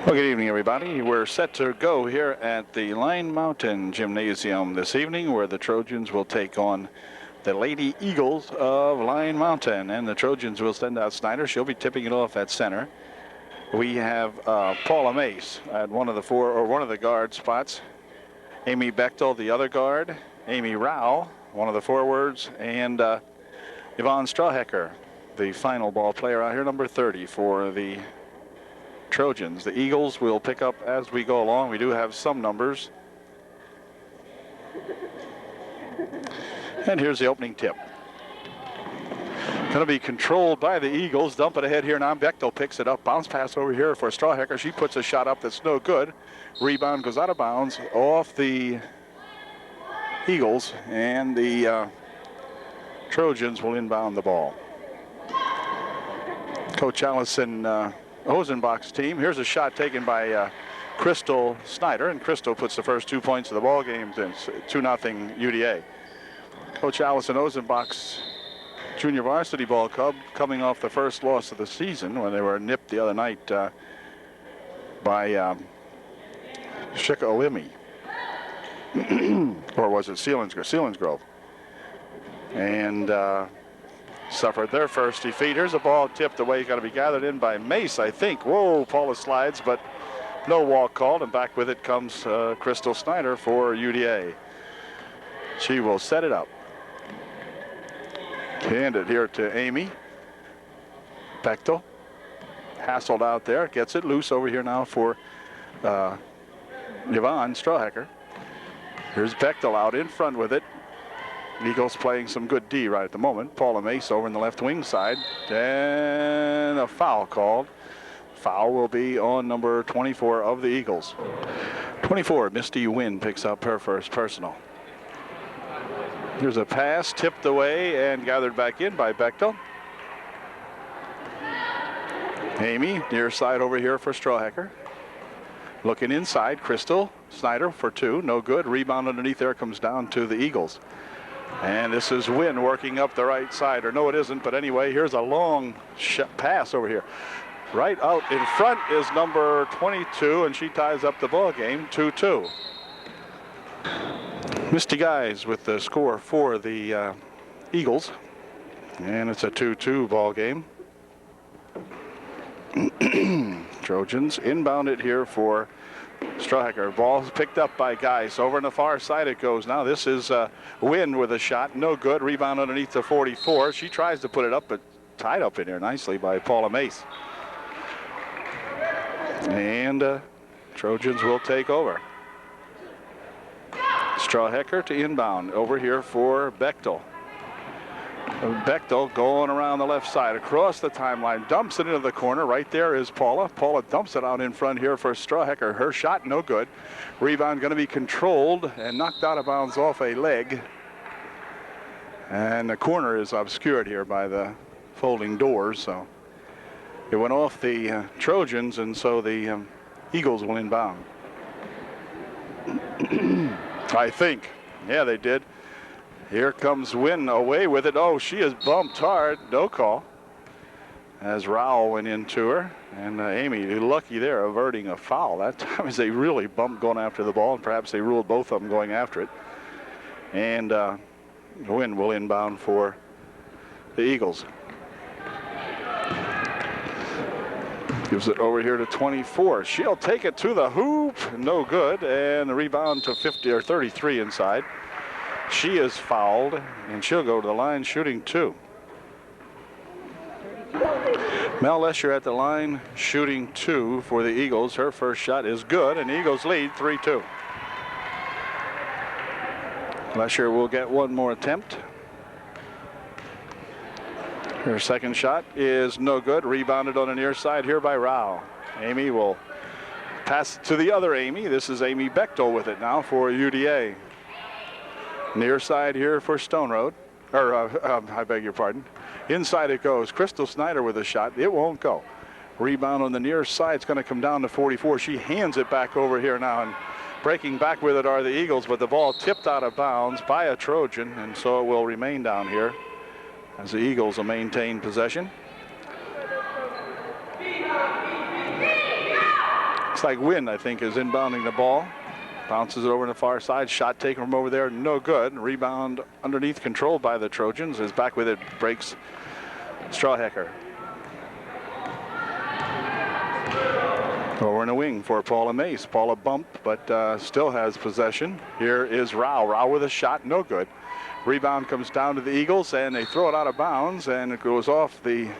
Well, good evening, everybody. We're set to go here at the Line Mountain Gymnasium this evening, where the Trojans will take on the Lady Eagles of Line Mountain. And the Trojans will send out Snyder. She'll be tipping it off at center. We have Paula Mace at one of the guard spots. Amy Bechtel, the other guard. Amy Rao, one of the forwards. And Yvonne Strawhecker, the final ball player out here, number 30 for the Trojans. The Eagles will pick up as we go along. We do have some numbers. And here's the opening tip. Going to be controlled by the Eagles. Dump it ahead here now. Bechtel picks it up. Bounce pass over here for Strawhecker. She puts a shot up that's no good. Rebound goes out of bounds off the Eagles, and the Trojans will inbound the ball. Coach Allison Ozenbach's team. Here's a shot taken by Crystal Snyder, and Crystal puts the first 2 points of the ball game. It's 2-0 UDA. Coach Allison Ozenbach's junior varsity ball club coming off the first loss of the season when they were nipped the other night by Shikawimi. Or was it Selinsgrove? And suffered their first defeat. Here's a ball tipped away, got to be gathered in by Mace, I think. Whoa, Paula slides, but no walk called, and back with it comes Crystal Snyder for UDA. She will set it up. Hand it here to Amy Bechtel. Hassled out there, gets it loose over here now for Yvonne Strawhecker. Here's Bechtel out in front with it. Eagles playing some good D right at the moment. Paula Mace over in the left wing side. And a foul called. Foul will be on number 24 of the Eagles. 24, Misty Wynn picks up her first personal. Here's a pass tipped away and gathered back in by Bechtel. Amy near side over here for Strawhecker. Looking inside, Crystal Snyder for two. No good. Rebound underneath there comes down to the Eagles. And this is Wynn working up the right side. Or no, it isn't. But anyway, here's a long pass over here. Right out in front is number 22, and she ties up the ball game, 2-2. Misty Guys with the score for the Eagles. And it's a 2-2 ball game. Trojans inbound it here for Strawhecker. Ball picked up by Geis. Over on the far side it goes now. This is Wynn with a shot. No good. Rebound underneath the 44. She tries to put it up, but tied up in there nicely by Paula Mace. And Trojans will take over. Strawhecker to inbound. Over here for Bechtel. Bechtel going around the left side, across the timeline, dumps it into the corner. Right there is Paula. Paula dumps it out in front here for Strawhecker. Her shot no good. Rebound going to be controlled and knocked out of bounds off a leg. And the corner is obscured here by the folding doors, so it went off the Trojans, and so the Eagles will inbound. I think. Yeah, they did. Here comes Wynn away with it. Oh, she is bumped hard. No call. As Rowell went into her. And Amy, lucky there, averting a foul. That time as they really bumped going after the ball, and perhaps they ruled both of them going after it. And Wynn will inbound for the Eagles. Gives it over here to 24. She'll take it to the hoop. No good. And the rebound to 50 or 33 inside. She is fouled, and she'll go to the line shooting two. Mel Lesher at the line shooting two for the Eagles. Her first shot is good, and the Eagles lead 3-2. Lesher will get one more attempt. Her second shot is no good. Rebounded on the near side here by Rao. Amy will pass it to the other Amy. This is Amy Bechtel with it now for UDA. Near side here for Stone Road. I beg your pardon. Inside it goes. Crystal Snyder with a shot. It won't go. Rebound on the near side. It's going to come down to 44. She hands it back over here now, and breaking back with it are the Eagles, but the ball tipped out of bounds by a Trojan, and so it will remain down here as the Eagles will maintain possession. Looks like Wynn, I think, is inbounding the ball. Bounces it over to the far side. Shot taken from over there, no good. Rebound underneath, controlled by the Trojans. Is back with it, breaks Strawhecker. Over in the wing for Paula Mace. Paula bumped, but still has possession. Here is Rao. Rao with a shot, no good. Rebound comes down to the Eagles, and they throw it out of bounds, and it goes off the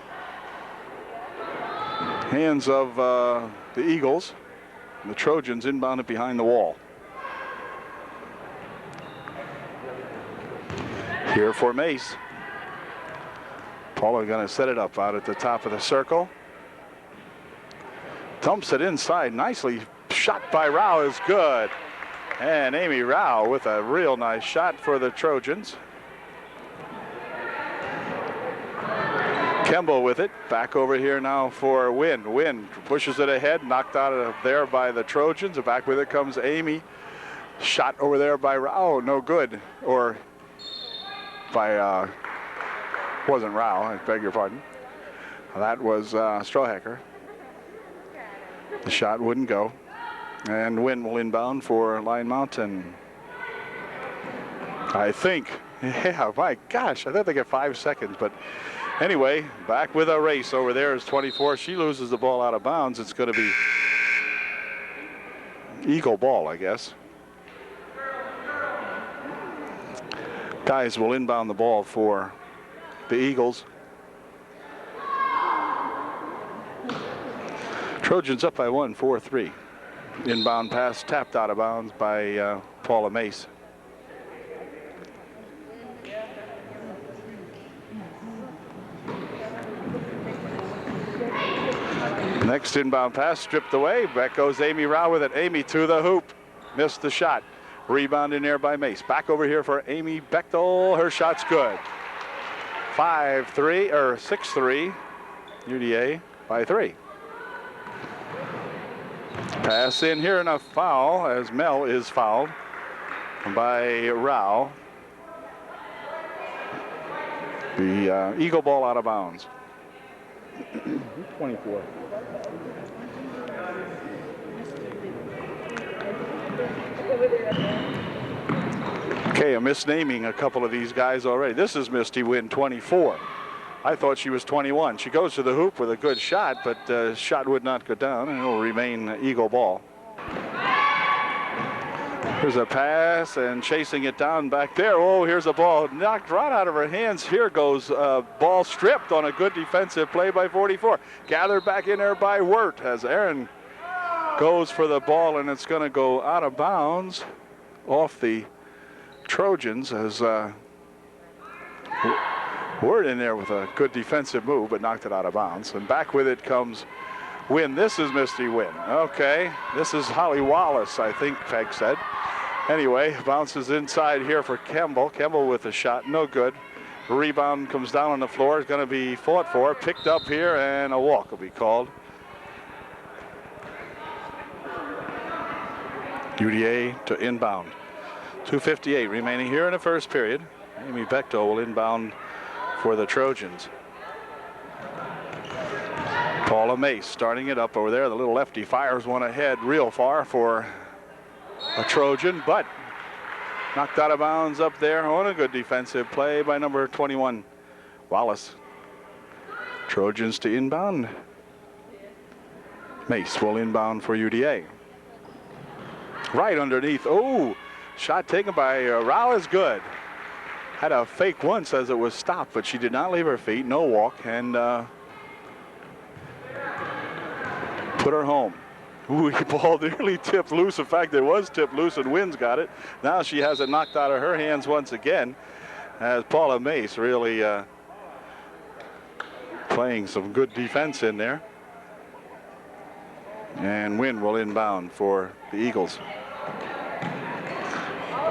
hands of the Eagles. The Trojans inbounded behind the wall. Here for Mace. Paula going to set it up out at the top of the circle. Dumps it inside. Nicely shot by Rao is good. And Amy Rao with a real nice shot for the Trojans. Kemble with it. Back over here now for Wynn. Wynn pushes it ahead. Knocked out of there by the Trojans. Back with it comes Amy. Shot over there by Rao. No good. Or by, wasn't Rao. I beg your pardon. That was Strawhecker. The shot wouldn't go. And Wynn will inbound for Lyon Mountain. I think. Yeah, my gosh. I thought they get 5 seconds. But anyway, back with a race over there is 24. She loses the ball out of bounds. It's going to be Eagle ball, I guess. Guys will inbound the ball for the Eagles. Trojans up by 1, 4-3. Inbound pass tapped out of bounds by Paula Mace. Next inbound pass stripped away. Back goes Amy Rao with it. Amy to the hoop. Missed the shot. Rebound in there by Mace. Back over here for Amy Bechtel. Her shot's good. 5-3 or 6-3. UDA by 3. Pass in here and a foul as Mel is fouled by Rao. The Eagle ball out of bounds. 24. Okay, I'm misnaming a couple of these guys already. This is Misty Wynn, 24. I thought she was 21. She goes to the hoop with a good shot, but shot would not go down, and it will remain Eagle ball. Here's a pass, and chasing it down back there. Oh, here's a ball knocked right out of her hands. Here goes ball stripped on a good defensive play by 44. Gathered back in there by Wirt as Aaron goes for the ball, and it's going to go out of bounds off the Trojans as Wirt in there with a good defensive move, but knocked it out of bounds. And back with it comes Wynn. This is Misty Wynn. Okay, this is Holly Wallace, I think Peg said. Anyway, bounces inside here for Kemble. Kemble with a shot, no good. Rebound comes down on the floor. It's going to be fought for, picked up here, and a walk will be called. UDA to inbound. 2:58 remaining here in the first period. Amy Bechtel will inbound for the Trojans. Paula Mace starting it up over there. The little lefty fires one ahead real far for a Trojan, but knocked out of bounds up there on a good defensive play by number 21, Wallace. Trojans to inbound. Mace will inbound for UDA. Right underneath. Oh, shot taken by Rao is good. Had a fake once as it was stopped, but she did not leave her feet. No walk, and put her home. Ooh, the ball nearly tipped loose. In fact, it was tipped loose, and Wynn's got it. Now she has it knocked out of her hands once again, as Paula Mace really playing some good defense in there. And Wynn will inbound for the Eagles.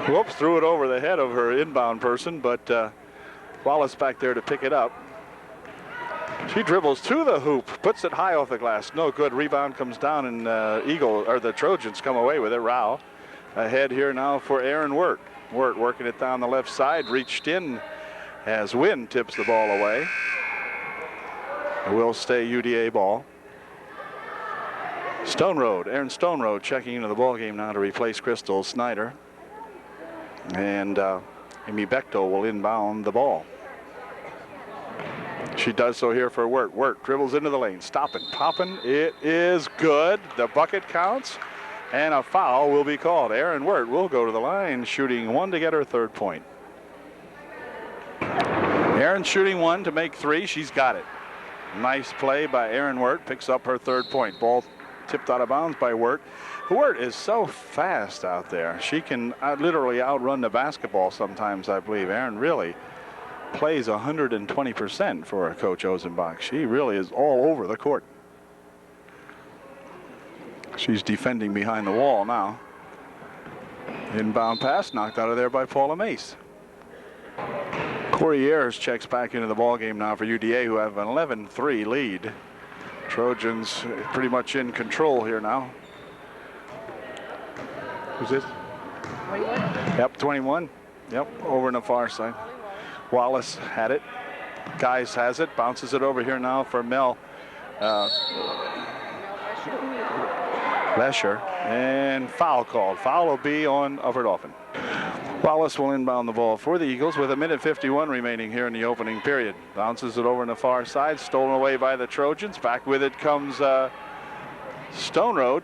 Whoops, threw it over the head of her inbound person, but Wallace back there to pick it up. She dribbles to the hoop, puts it high off the glass. No good. Rebound comes down, and the Trojans come away with it. Rao ahead here now for Aaron Wirt. Wirt working it down the left side, reached in as Wynn tips the ball away. It will stay UDA ball. Stone Road, Aaron Stone Road checking into the ball game now to replace Crystal Snyder. And Amy Bechtel will inbound the ball. She does so here for Wirt. Wirt dribbles into the lane, stopping, popping. It is good. The bucket counts, and a foul will be called. Aaron Wirt will go to the line, shooting one to get her third point. Aaron shooting one to make three. She's got it. Nice play by Aaron Wirt. Picks up her third point. Ball tipped out of bounds by Wirt. Wirt is so fast out there. She can literally outrun the basketball sometimes, I believe. Aaron really plays 120% for Coach Ozenbach. She really is all over the court. She's defending behind the wall now. Inbound pass knocked out of there by Paula Mace. Corey Ayers checks back into the ball game now for UDA, who have an 11-3 lead. Trojans pretty much in control here now. Who's this? 21. Yep, 21. Yep, over on the far side. Wallace had it. Guys has it. Bounces it over here now for Mel Lesher. And foul called. Foul will be on Upper Dauphin. Wallace will inbound the ball for the Eagles with 1:51 remaining here in the opening period. Bounces it over on the far side. Stolen away by the Trojans. Back with it comes Stone Road.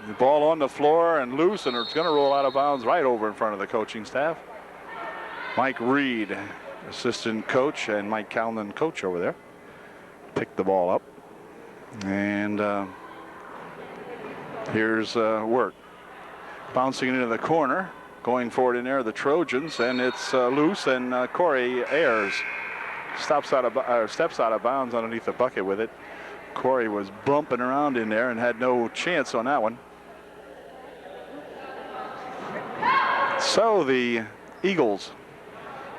The ball on the floor and loose, and it's going to roll out of bounds right over in front of the coaching staff. Mike Reed, assistant coach, and Mike Calnon, coach over there, picked the ball up. And here's Wirt. Bouncing it into the corner. Going forward in there, the Trojans, and it's loose, and Corey Ayers steps out of bounds underneath the bucket with it. Corey was bumping around in there and had no chance on that one. So the Eagles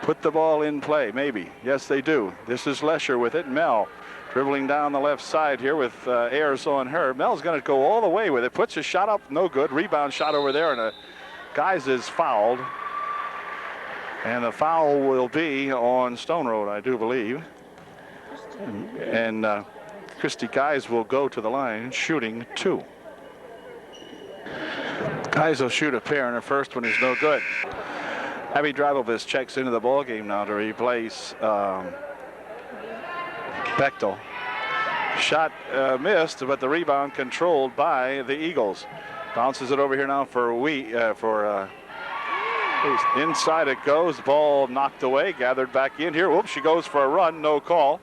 put the ball in play, maybe. Yes, they do. This is Lesher with it. Mel dribbling down the left side here with Ayers on her. Mel's going to go all the way with it. Puts a shot up, no good. Rebound shot over there, and a Guys is fouled. And the foul will be on Stone Road, I do believe. And Christy Guys will go to the line, shooting two. Guys will shoot a pair, and her first one is no good. Abby Drabelvis checks into the ball game now to replace Bechtel. Shot missed, but the rebound controlled by the Eagles. Bounces it over here now for inside it goes. Ball knocked away, gathered back in here. Whoops, she goes for a run, no call.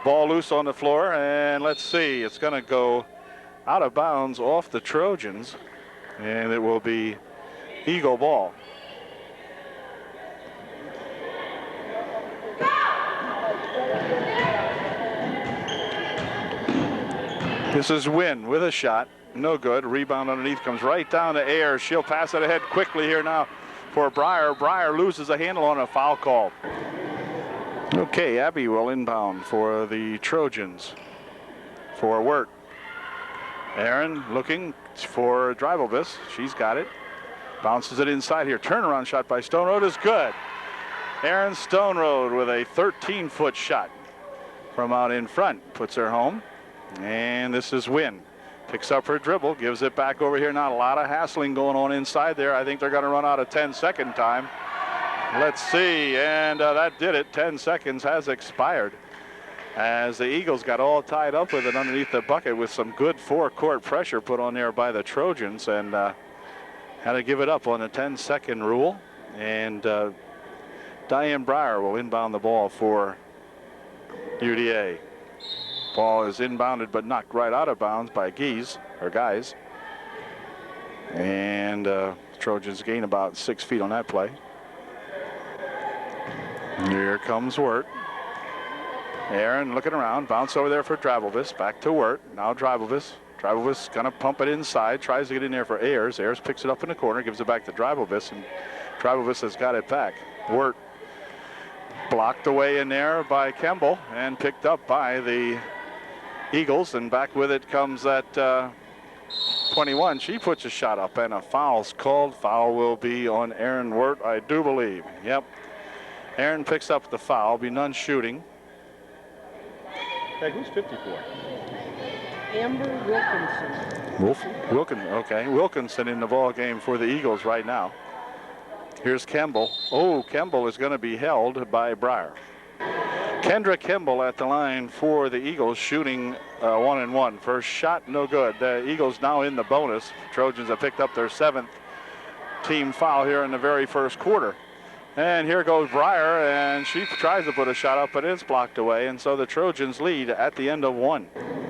Ball loose on the floor, and let's see, it's going to go out of bounds off the Trojans, and it will be Eagle ball. This is Wynn with a shot. No good. Rebound underneath comes right down to Ayers. She'll pass it ahead quickly here now for Breyer. Breyer loses a handle on a foul call. Okay, Abby will inbound for the Trojans for Wirt. Aaron looking for Dribelvis. She's got it. Bounces it inside here. Turnaround shot by Stone Road is good. Aaron Stone Road with a 13-foot shot from out in front. Puts her home. And this is Wynn. Picks up her dribble, gives it back over here. Not a lot of hassling going on inside there. I think they're going to run out of 10-second time. Let's see, and that did it. 10 seconds has expired as the Eagles got all tied up with it underneath the bucket with some good four-court pressure put on there by the Trojans, and had to give it up on the 10-second rule. And Diane Breyer will inbound the ball for UDA. Ball is inbounded but knocked right out of bounds by Guys. And Trojans gain about 6 feet on that play. Here comes Wirt. Aaron looking around, bounce over there for Dribelvis. Back to Wirt. Now Dribelvis. Dribelvis gonna pump it inside, tries to get in there for Ayers. Ayers picks it up in the corner, gives it back to Dribelvis, and Dribelvis has got it back. Wirt blocked away in there by Kemble and picked up by the Eagles, and back with it comes that 21. She puts a shot up, and a foul's called. Foul will be on Aaron Wirt, I do believe. Yep. Aaron picks up the foul. Be none shooting. Hey, who's 54? Amber Wilkinson. Wilkinson in the ball game for the Eagles right now. Here's Kemble. Oh, Kemble is going to be held by Breyer. Kendra Kemble at the line for the Eagles, shooting 1-1. First shot, no good. The Eagles now in the bonus. Trojans have picked up their 7th team foul here in the very first quarter. And here goes Breyer, and she tries to put a shot up, but it's blocked away. And so the Trojans lead at the end of 1.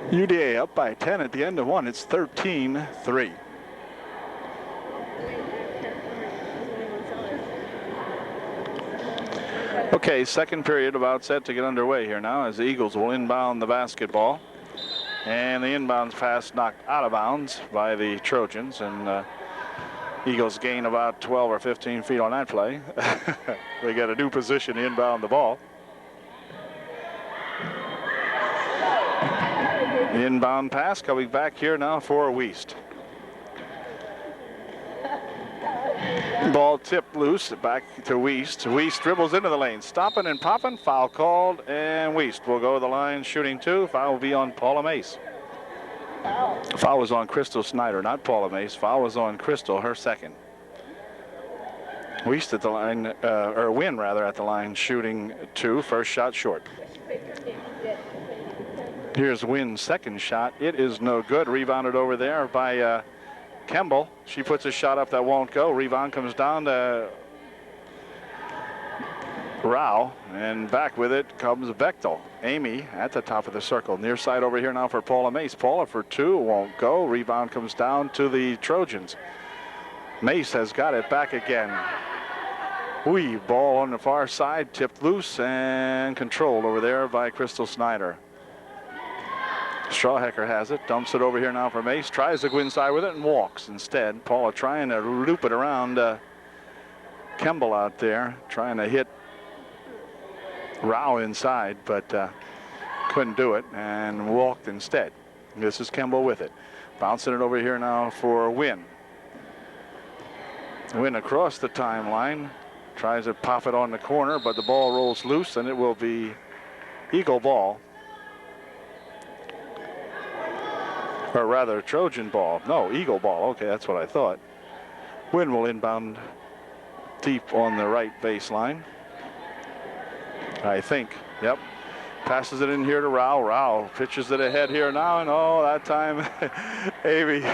UDA up by 10 at the end of 1. It's 13-3. Okay, second period about set to get underway here now as the Eagles will inbound the basketball. And the inbounds pass knocked out of bounds by the Trojans, and Eagles gain about 12 or 15 feet on that play. They get a new position to inbound the ball. The inbound pass coming back here now for Wiest. Ball tipped loose, back to Wiest. Wiest dribbles into the lane, stopping and popping, foul called, and Wiest will go to the line shooting 2. Foul will be on Paula Mace. Foul was on Crystal Snyder, not Paula Mace. Foul was on Crystal, her second. Wiest at the line, or Wynn rather, at the line shooting 2. First shot short. Here's Wynn's second shot. It is no good. Rebounded over there by Kemble. She puts a shot up that won't go. Rebound comes down to Rao, and back with it comes Bechtel. Amy at the top of the circle. Near side over here now for Paula Mace. Paula for 2, won't go. Rebound comes down to the Trojans. Mace has got it back again. Ball on the far side, tipped loose and controlled over there by Crystal Snyder. Strawhecker has it, dumps it over here now for Mace, tries to go inside with it and walks instead. Paula trying to loop it around Kemble out there, trying to hit Rao inside, but couldn't do it and walked instead. This is Kemble with it. Bouncing it over here now for Wynn. Wynn across the timeline, tries to pop it on the corner, but the ball rolls loose and it will be Eagle ball. Or rather, Trojan ball. No, Eagle ball. Okay, that's what I thought. Wynn will inbound deep on the right baseline. I think. Yep. Passes it in here to Rao. Rao pitches it ahead here now, and oh, that time, Amy.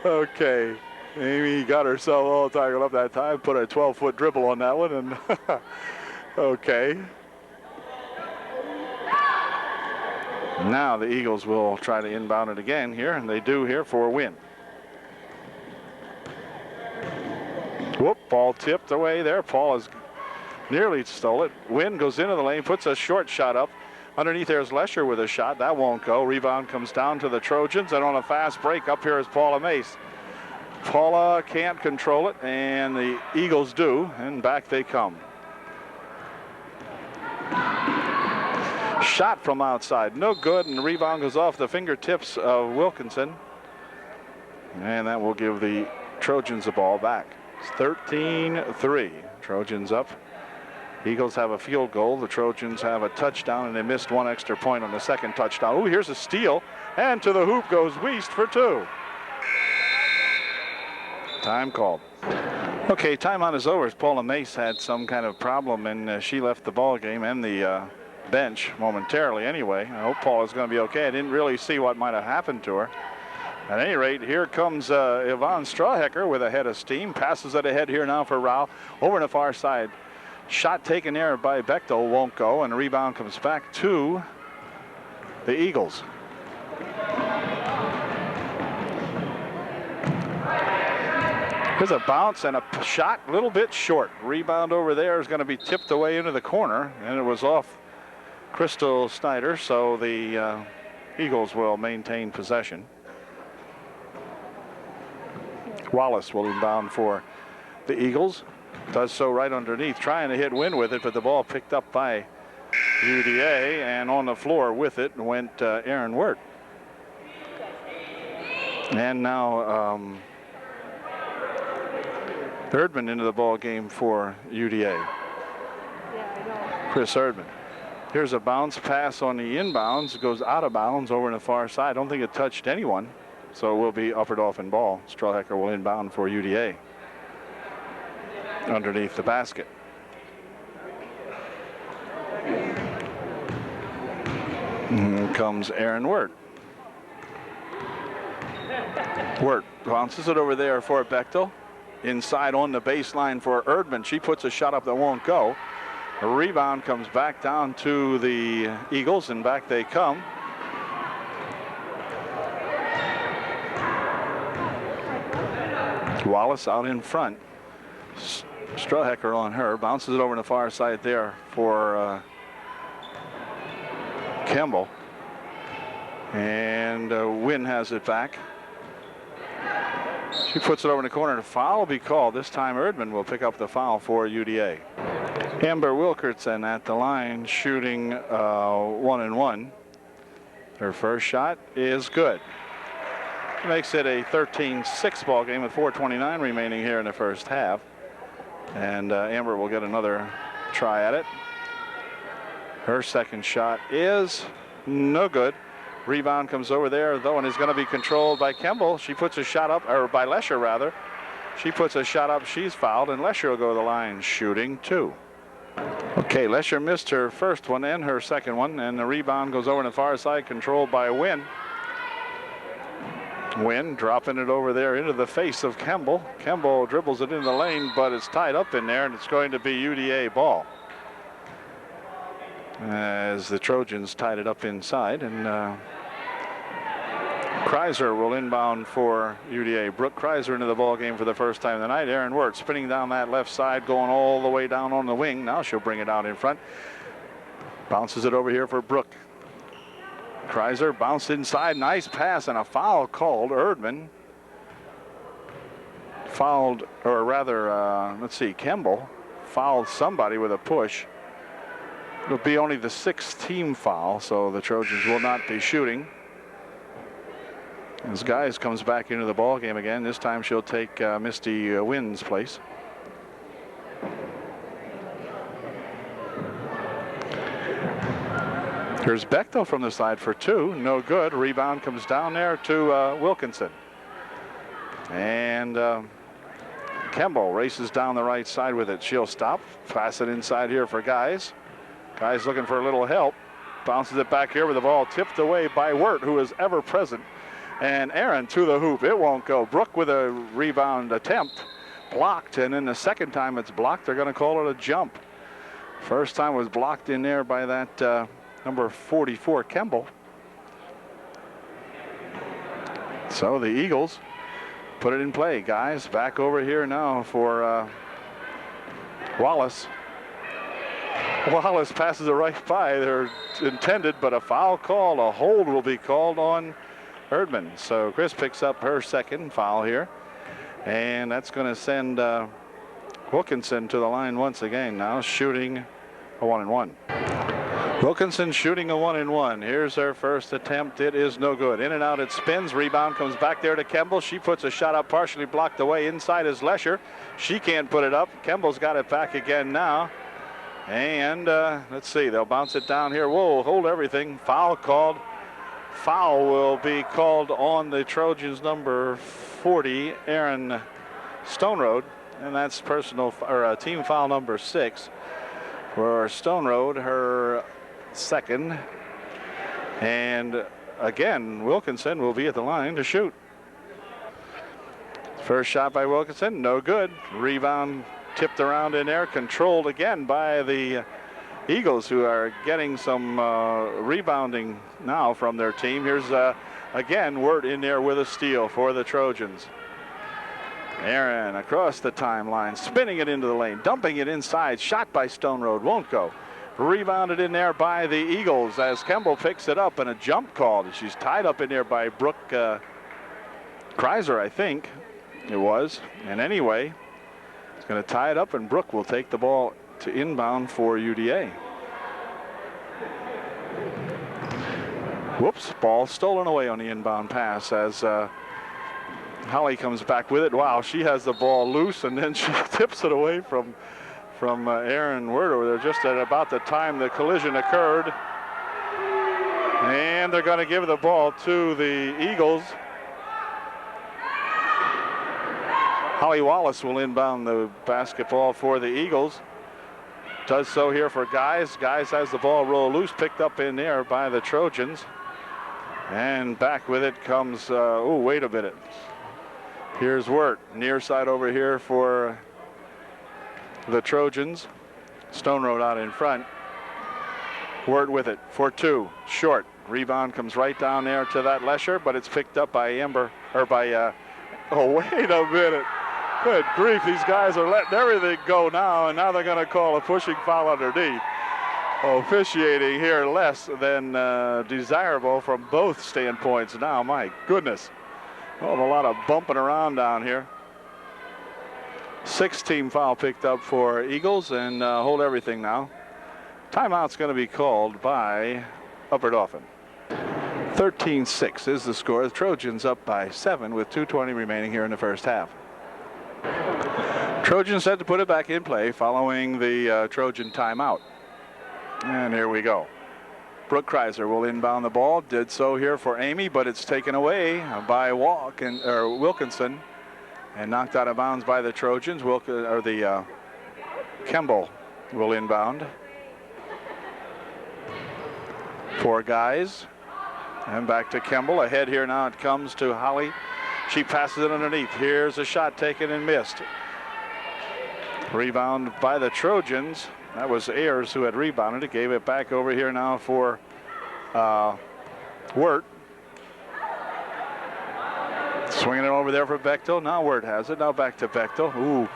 Okay. Amy got herself all tangled up that time. Put a 12-foot dribble on that one, and okay. Now the Eagles will try to inbound it again here, and they do here for a win. Whoop, ball tipped away there. Paul has nearly stole it. Wynn goes into the lane, puts a short shot up. Underneath there's Lesher with a shot. That won't go. Rebound comes down to the Trojans, and on a fast break up here is Paula Mace. Paula can't control it, and the Eagles do, and back they come. Shot from outside, no good, and the rebound goes off the fingertips of Wilkinson. And that will give the Trojans the ball back. It's 13-3. Trojans up. Eagles have a field goal. The Trojans have a touchdown, and they missed one extra point on the second touchdown. Oh, here's a steal, and to the hoop goes Wiest for 2. Time called. Okay, timeout is over. Paula Mace had some kind of problem, and she left the ball game and the bench momentarily anyway. I hope Paula's going to be okay. I didn't really see what might have happened to her. At any rate, here comes Yvonne Strawhecker with a head of steam. Passes it ahead here now for Rao. Over on the far side. Shot taken there by Bechtel, won't go, and the rebound comes back to the Eagles. Here's a bounce and a shot, a little bit short. Rebound over there is going to be tipped away into the corner, and it was off Crystal Snyder, so the Eagles will maintain possession. Wallace will inbound for the Eagles. Does so right underneath, trying to hit Wynn with it, but the ball picked up by UDA, and on the floor with it went Aaron Wirt. And now Erdman into the ball game for UDA. Chris Erdman. Here's a bounce pass on the inbounds. It goes out of bounds over on the far side. I don't think it touched anyone. So it will be Upper Dauphin ball. Strawhecker will inbound for UDA underneath the basket. Here comes Aaron Wirt. Wirt bounces it over there for Bechtel. Inside on the baseline for Erdman. She puts a shot up that won't go. A rebound comes back down to the Eagles, and back they come. Wallace out in front. Strawhecker on her. Bounces it over on the far side there for Campbell. And Wynn has it back. She puts it over in the corner. The foul will be called. This time Erdman will pick up the foul for UDA. Amber Wilkerson at the line shooting 1-and-1. Her first shot is good. Makes it a 13-6 ball game with 4:29 remaining here in the first half. And Amber will get another try at it. Her second shot is no good. Rebound comes over there, though, and is going to be controlled by Kemble. She puts a shot up, or by Lesher, rather. She puts a shot up. She's fouled, and Lesher will go to the line shooting 2. Okay, Lesher missed her first one and her second one, and the rebound goes over on the far side, controlled by Wynn. Wynn dropping it over there into the face of Kemble. Kemble dribbles it into the lane, but it's tied up in there, and it's going to be UDA ball. As the Trojans tied it up inside, and Kreiser will inbound for UDA. Brooke Kreiser into the ball game for the first time tonight. Aaron Wirt spinning down that left side, going all the way down on the wing. Now she'll bring it out in front. Bounces it over here for Brooke. Kreiser bounced inside. Nice pass and a foul called. Erdman fouled, or rather, let's see, Kemble fouled somebody with a push. It'll be only the 6th team foul, so the Trojans will not be shooting. As Guys comes back into the ball game again. This time she'll take Misty Wynn's place. Here's Bechtel from the side for 2. No good. Rebound comes down there to Wilkinson. And Kemble races down the right side with it. She'll stop. Pass it inside here for Guys. Guys looking for a little help. Bounces it back here with the ball tipped away by Wirt, who is ever present. And Aaron to the hoop. It won't go. Brooke with a rebound attempt. Blocked. And then the second time it's blocked, they're going to call it a jump. First time was blocked in there by that number 44, Kemble. So the Eagles put it in play. Guys back over here now for Wallace. Wallace passes it right by. They're intended, but a foul call, a hold will be called on Erdman. So Chris picks up her second foul here. And that's going to send Wilkinson to the line once again now, shooting a 1-and-1. Wilkinson shooting a 1-and-1. Here's her first attempt. It is no good. In and out it spins. Rebound comes back there to Kemble. She puts a shot up, partially blocked away. Inside is Lesher. She can't put it up. Kemble's got it back again now. And let's see, they'll bounce it down here. Whoa, hold everything. Foul called. Foul will be called on the Trojans number 40, Aaron Stoneroad. And that's personal, or team foul number 6 for Stoneroad, her second. And again, Wilkinson will be at the line to shoot. First shot by Wilkinson, no good. Rebound tipped around in there, controlled again by the Eagles, who are getting some rebounding now from their team. Here's again Wirt in there with a steal for the Trojans. Aaron across the timeline, spinning it into the lane, dumping it inside. Shot by Stoneroad, won't go. Rebounded in there by the Eagles as Kemble picks it up, and a jump called. She's tied up in there by Brooke Kreiser, I think it was. And anyway, it's going to tie it up, and Brooke will take the ball to inbound for UDA. Whoops, ball stolen away on the inbound pass as Holly comes back with it. Wow, she has the ball loose, and then she tips it away from Aaron Wirt over there just at about the time the collision occurred. And they're going to give the ball to the Eagles. Holly Wallace will inbound the basketball for the Eagles. Does so here for Guys. Guys has the ball roll loose, picked up in there by the Trojans. And back with it comes, oh, wait a minute. Here's Wirt, near side over here for the Trojans. Stone Road out in front. Wirt with it for two, short. Rebound comes right down there to that Lesher, but it's picked up by oh, wait a minute. Good grief, these guys are letting everything go now, and now they're going to call a pushing foul underneath. Officiating here less than desirable from both standpoints now. My goodness. Oh, a lot of bumping around down here. 6-team foul picked up for Eagles, and hold everything now. Timeout's going to be called by Upper Dauphin. 13-6 is the score. The Trojans up by 7 with 2:20 remaining here in the first half. Trojans set to put it back in play following the Trojan timeout. And here we go. Brooke Kreiser will inbound the ball. Did so here for Amy, but it's taken away by Wilkinson and knocked out of bounds by the Trojans. Kemble will inbound. 4 Guys. And back to Kemble. Ahead here now it comes to Holly. She passes it underneath. Here's a shot taken and missed. Rebound by the Trojans. That was Ayers who had rebounded it. Gave it back over here now for Wirt. Swinging it over there for Bechtel. Now Wirt has it. Now back to Bechtel. Ooh.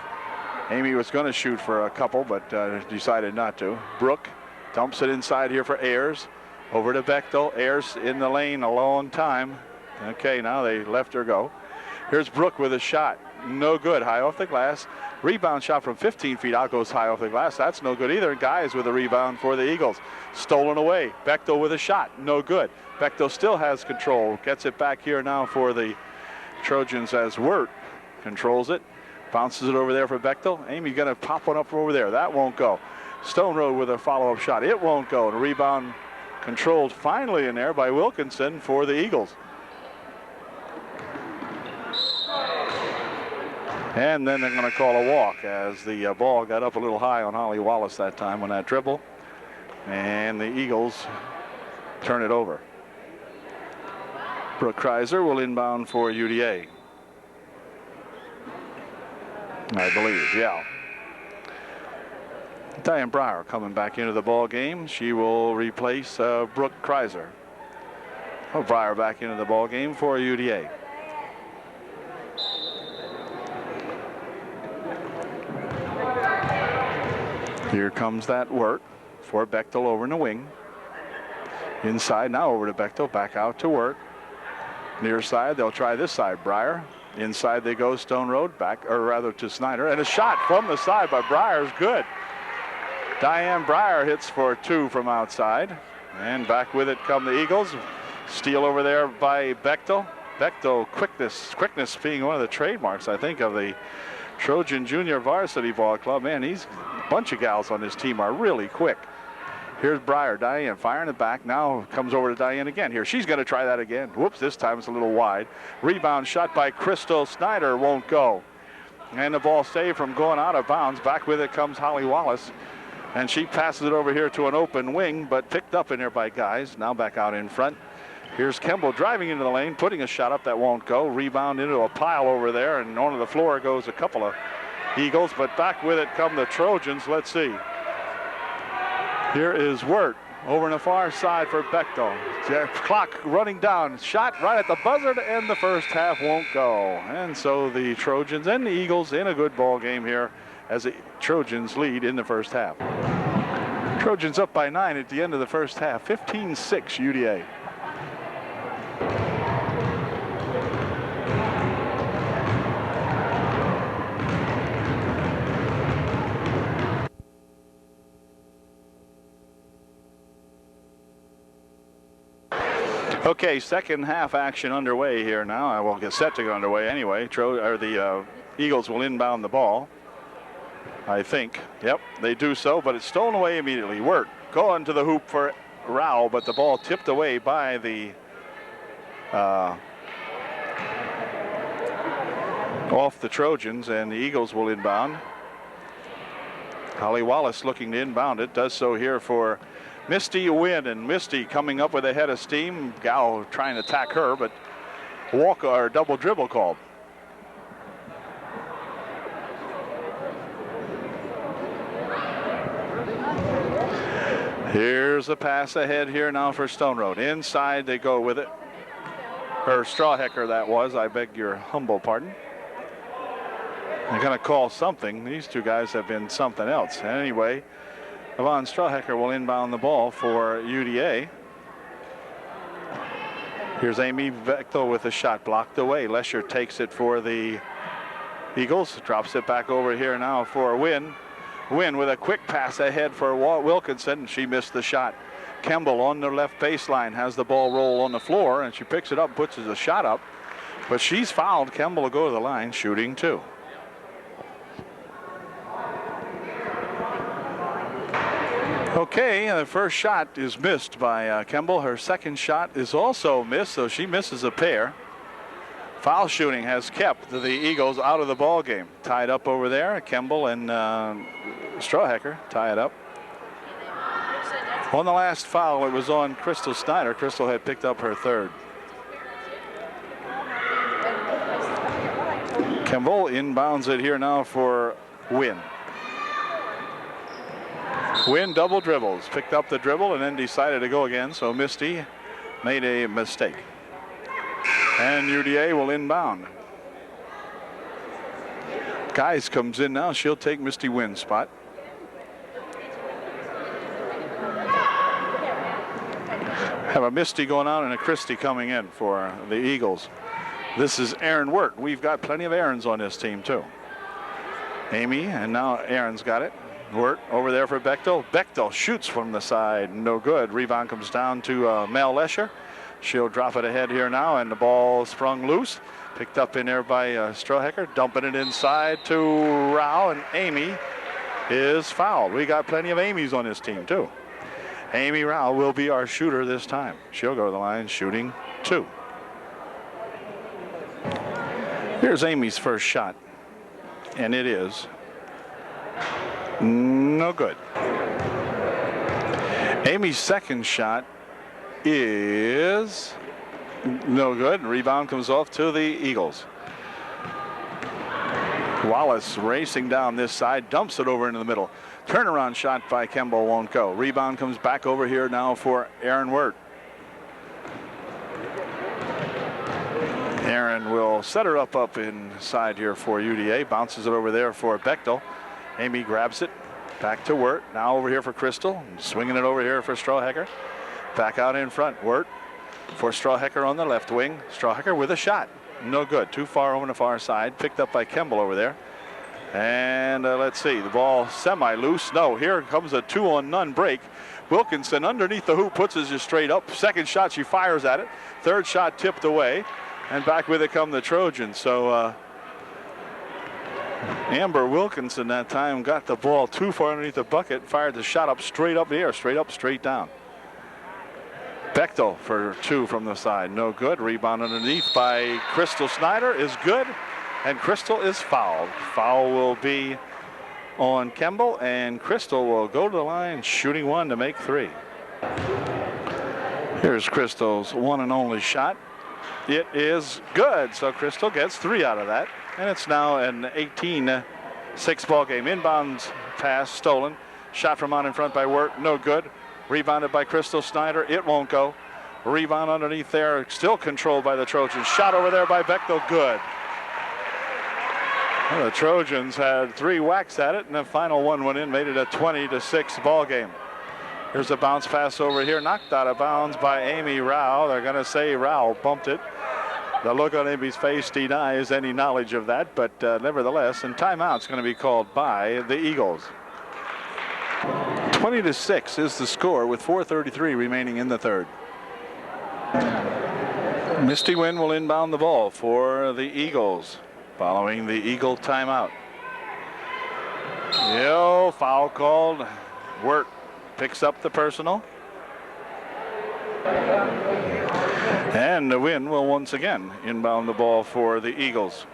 Amy was going to shoot for a couple, but decided not to. Brooke dumps it inside here for Ayers. Over to Bechtel. Ayers in the lane a long time. Okay, now they let her go. Here's Brooke with a shot. No good. High off the glass. Rebound shot from 15 feet out goes high off the glass. That's no good either. Guys with a rebound for the Eagles. Stolen away. Bechtel with a shot. No good. Bechtel still has control. Gets it back here now for the Trojans as Wirt controls it. Bounces it over there for Bechtel. Amy going to pop one up over there. That won't go. Stone Road with a follow-up shot. It won't go. The rebound controlled finally in there by Wilkinson for the Eagles. And then they're going to call a walk as the ball got up a little high on Holly Wallace that time on that dribble. And the Eagles turn it over. Brooke Kreiser will inbound for UDA. I believe, yeah. Diane Breyer coming back into the ball game. She will replace Brooke Kreiser. Oh, Breyer back into the ball game for UDA. Here comes that Wirt for Bechtel over in the wing. Inside now over to Bechtel, back out to Wirt. Near side, they'll try this side. Breyer. Inside they go, Stone Road, back, or rather to Snyder. And a shot from the side by Breyer is good. Diane Breyer hits for 2 from outside. And back with it come the Eagles. Steal over there by Bechtel. Bechtel, quickness being one of the trademarks, I think, of the Trojan Junior Varsity Ball Club. Man, a bunch of gals on this team are really quick. Here's Breyer. Diane firing it back. Now comes over to Diane again here. She's going to try that again. Whoops, this time it's a little wide. Rebound shot by Crystal Snyder won't go. And the ball saved from going out of bounds. Back with it comes Holly Wallace. And she passes it over here to an open wing, but picked up in there by Guys. Now back out in front. Here's Kemble driving into the lane, putting a shot up that won't go. Rebound into a pile over there, and onto the floor goes a couple of Eagles, but back with it come the Trojans. Let's see. Here is Wirt over on the far side for Bechtel. Clock running down. Shot right at the buzzer to end the first half won't go. And so the Trojans and the Eagles in a good ball game here as the Trojans lead in the first half. Trojans up by 9 at the end of the first half. 15-6 UDA. Okay, second half action underway here now. I will get set to go underway anyway. The Eagles will inbound the ball, I think. Yep, they do so, but it's stolen away immediately. Wirt going to the hoop for Rao, but the ball tipped away by the off the Trojans, and the Eagles will inbound. Holly Wallace looking to inbound it, does so here for Misty Wynn, and Misty coming up with a head of steam. Gal trying to attack her, but walk or double dribble called. Here's a pass ahead here now for Stone Road. Inside they go with it. Or Strawhecker that was, I beg your humble pardon. They're going to call something. These two guys have been something else. Anyway, Yvonne Strawhecker will inbound the ball for UDA. Here's Amy Bechtel with a shot blocked away. Lesher takes it for the Eagles. Drops it back over here now for Wynn. Wynn with a quick pass ahead for Walt Wilkinson. She missed the shot. Kemble on the left baseline has the ball roll on the floor, and she picks it up, puts the shot up. But she's fouled. Kemble will go to the line, shooting 2. Okay, the first shot is missed by Kemble. Her second shot is also missed, so she misses a pair. Foul shooting has kept the Eagles out of the ball game. Tied up over there. Kemble and Strawhecker tie it up. On the last foul, it was on Crystal Snyder. Crystal had picked up her third. Kemble inbounds it here now for Wynn. Wynn double dribbles, picked up the dribble and then decided to go again, so Misty made a mistake. And UDA will inbound. Guys comes in now, she'll take Misty Wynn's spot. Have a Misty going out and a Christie coming in for the Eagles. This is Aaron Wirt. We've got plenty of Aarons on this team too. Amy, and now Aaron's got it. Wirt over there for Bechtel. Bechtel shoots from the side, no good. Rebound comes down to Mel Lesher. She'll drop it ahead here now, and the ball sprung loose. Picked up in there by Strawhecker, dumping it inside to Rao, and Amy is fouled. We got plenty of Amy's on this team too. Amy Rao will be our shooter this time. She'll go to the line shooting 2. Here's Amy's first shot, and it is no good. Amy's second shot is no good. Rebound comes off to the Eagles. Wallace racing down this side, dumps it over into the middle. Turnaround shot by Kemble won't go. Rebound comes back over here now for Aaron Wirt. Aaron will set her up inside here for UDA. Bounces it over there for Bechtel. Amy grabs it. Back to Wirt. Now over here for Crystal. Swinging it over here for Strawhecker. Back out in front. Wirt for Strawhecker on the left wing. Strawhecker with a shot. No good. Too far over the far side. Picked up by Kemble over there. And let's see. The ball semi-loose. No, here comes a 2-on-none break. Wilkinson underneath the hoop puts it just straight up. Second shot, she fires at it. Third shot tipped away. And back with it come the Trojans. So Amber Wilkinson that time got the ball too far underneath the bucket. Fired the shot up straight up the air. Straight up, straight down. Bechtel for 2 from the side. No good. Rebound underneath by Crystal Snyder is good. And Crystal is fouled. Foul will be on Kemble, and Crystal will go to the line shooting 1 to make 3. Here's Crystal's one and only shot. It is good. So Crystal gets 3 out of that. And it's now an 18-6 ball game. Inbounds pass stolen. Shot from out in front by Wirt. No good. Rebounded by Crystal Snyder. It won't go. Rebound underneath there. Still controlled by the Trojans. Shot over there by Bechtel. Good. Well, the Trojans had 3 whacks at it, and the final one went in, made it a 20-6 ball game. Here's a bounce pass over here, knocked out of bounds by Amy Rao. They're going to say Rao bumped it. The look on Amy's face denies any knowledge of that, but nevertheless, and timeout's going to be called by the Eagles. 20-6 is the score with 4:33 remaining in the third. Misty Wynn will inbound the ball for the Eagles following the Eagle timeout. Foul called. Wirt picks up the personal. And the Wynn will once again inbound the ball for the Eagles.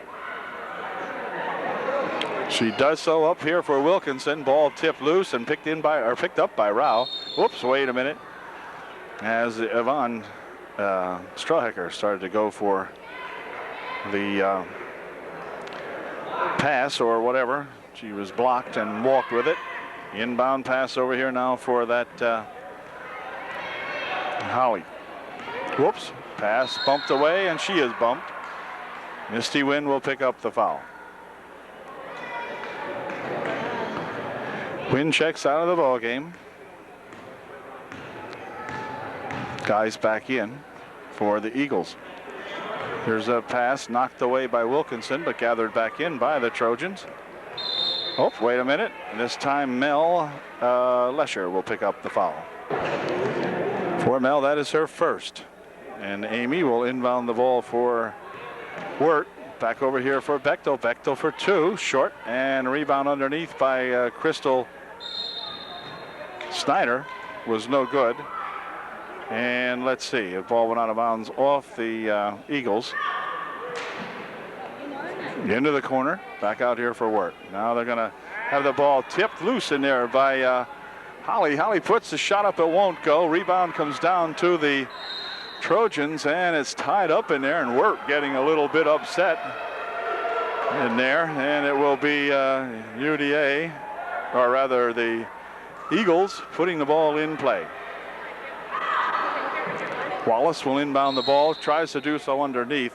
She does so up here for Wilkinson. Ball tipped loose and picked up by Rao. Whoops, wait a minute. As Yvonne Strawhecker started to go for the pass or whatever. She was blocked and walked with it. Inbound pass over here now for that Holly. Whoops, pass bumped away, and she is bumped. Misty Wind will pick up the foul. Wind checks out of the ball game. Guys back in for the Eagles. Here's a pass knocked away by Wilkinson, but gathered back in by the Trojans. Oh, wait a minute. This time Mel Lesher will pick up the foul. For Mel, that is her first. And Amy will inbound the ball for Wirt. Back over here for Bechtel. Bechtel for two. Short, and rebound underneath by Crystal Snyder was no good. And let's see, the ball went out of bounds off the Eagles. Into the corner, back out here for Wirt. Now they're going to have the ball tipped loose in there by Holly. Holly puts the shot up, it won't go. Rebound comes down to the Trojans, and it's tied up in there, and Wirt getting a little bit upset in there. And it will be UDA, or rather the Eagles, putting the ball in play. Wallace will inbound the ball, tries to do so underneath,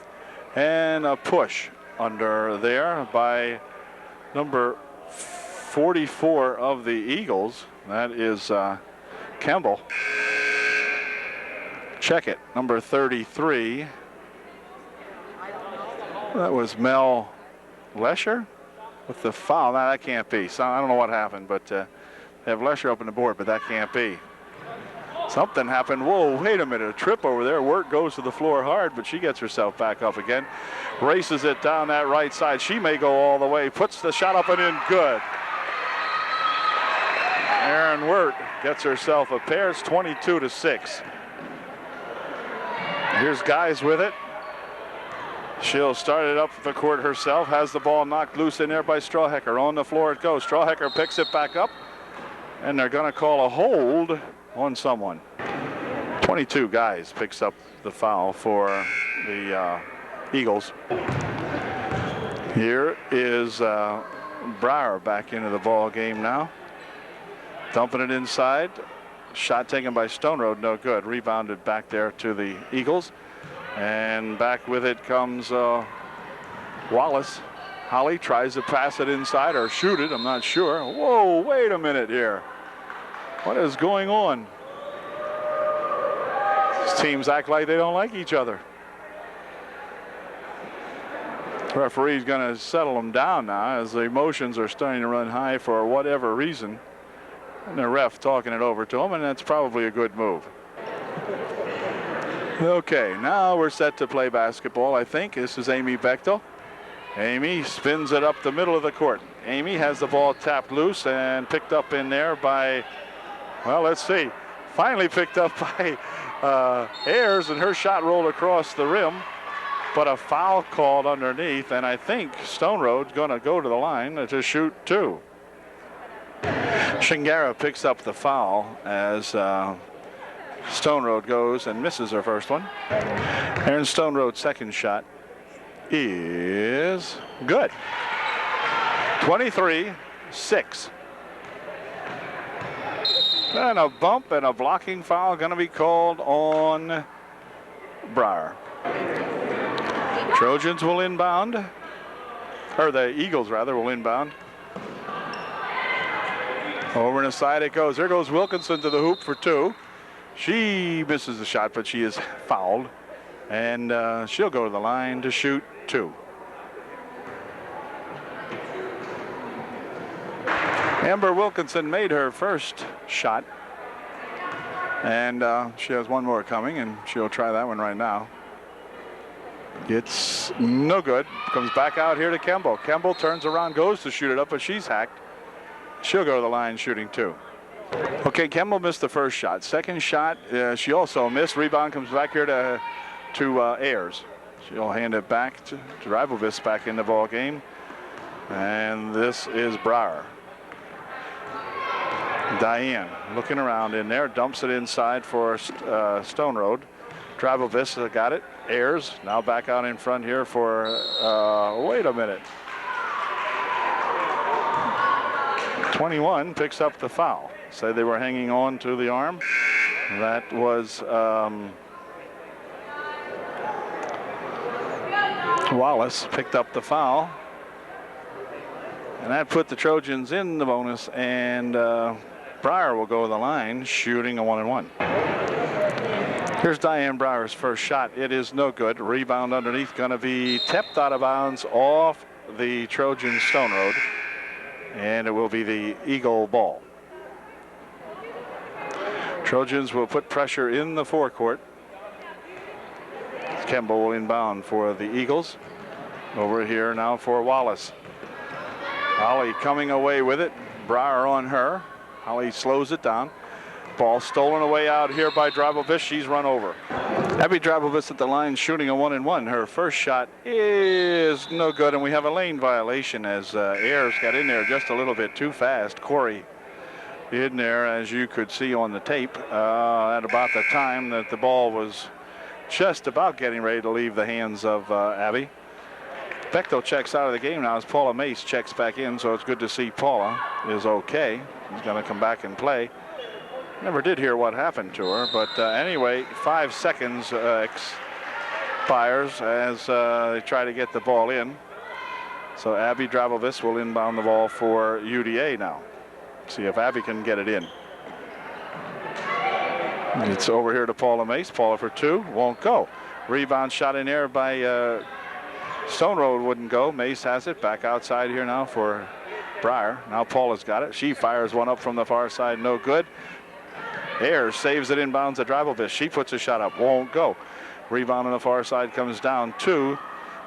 and a push under there by number 44 of the Eagles. That is Campbell. Check it, number 33. That was Mel Lesher with the foul. Now that can't be. So I don't know what happened, but they have Lesher up on the board, but that can't be. Something happened. Whoa, wait a minute. A trip over there. Wirt goes to the floor hard, but she gets herself back up again. Races it down that right side. She may go all the way. Puts the shot up and in. Good. Aaron Wirt gets herself a pair. It's 22-6. Here's Guys with it. She'll start it up the court herself. Has the ball knocked loose in there by Strawhecker. On the floor it goes. Strawhecker picks it back up, and they're going to call a hold on someone. 22 Guys picks up the foul for the Eagles. Here is Breyer back into the ball game now. Dumping it inside. Shot taken by Stone Road, no good. Rebounded back there to the Eagles. And back with it comes Wallace. Holly tries to pass it inside or shoot it, I'm not sure. Whoa, wait a minute here. What is going on? These teams act like they don't like each other. The referee's going to settle them down now as the emotions are starting to run high for whatever reason. And the ref talking it over to him, and that's probably a good move. Okay, now we're set to play basketball, I think. This is Amy Bechtel. Amy spins it up the middle of the court. Amy has the ball tapped loose and picked up in there by, well, let's see. Finally picked up by Ayers, and her shot rolled across the rim. But a foul called underneath, and I think Stone Road's going to go to the line to shoot two. Shingara picks up the foul as Stone Road goes and misses her first one. Aaron Stone Road's second shot is good. 23-6. And a bump and a blocking foul going to be called on Breyer. Trojans will inbound, or the Eagles rather will inbound. Over and aside it goes. There goes Wilkinson to the hoop for two. She misses the shot, but she is fouled. And she'll go to the line to shoot two. Amber Wilkinson made her first shot. And she has one more coming, and she'll try that one right now. It's no good. Comes back out here to Kemble. Kemble turns around, goes to shoot it up, but she's hacked. She'll go to the line shooting two. Okay, Kemble missed the first shot. Second shot, she also missed. Rebound comes back here to Ayers. She'll hand it back to Rivalvis back in the ball game. And this is Breyer. Diane looking around in there, dumps it inside for Stone Road. Drabovic got it. Ayers now back out in front here for, wait a minute. 21 picks up the foul. Say they were hanging on to the arm. That was Wallace picked up the foul. And that put the Trojans in the bonus, and Breyer will go to the line shooting a 1-and-1. Here's Diane Breyer's first shot. It is no good. Rebound underneath, going to be tipped out of bounds off the Trojan Stone Road, and it will be the Eagle ball. Trojans will put pressure in the forecourt. Kemba will inbound for the Eagles. Over here now for Wallace. Holly coming away with it. Breyer on her. Holly slows it down. Ball stolen away out here by Drabovic. She's run over. Abby Drabovic at the line shooting a 1-and-1. Her first shot is no good, and we have a lane violation as Ayers got in there just a little bit too fast. Corey in there, as you could see on the tape, at about the time that the ball was just about getting ready to leave the hands of Abby. Bechtel checks out of the game now as Paula Mace checks back in, so it's good to see Paula is okay. He's going to come back and play. Never did hear what happened to her, but anyway, 5 seconds expires as they try to get the ball in. So Abby Drabovic will inbound the ball for UDA now. See if Abby can get it in. It's over here to Paula Mace. Paula for two, won't go. Rebound shot in there by Stone Road, wouldn't go. Mace has it back outside here now for Breyer. Now Paula's got it. She fires one up from the far side, no good. Ayers saves it inbounds at Drabovic. She puts a shot up, won't go. Rebound on the far side comes down to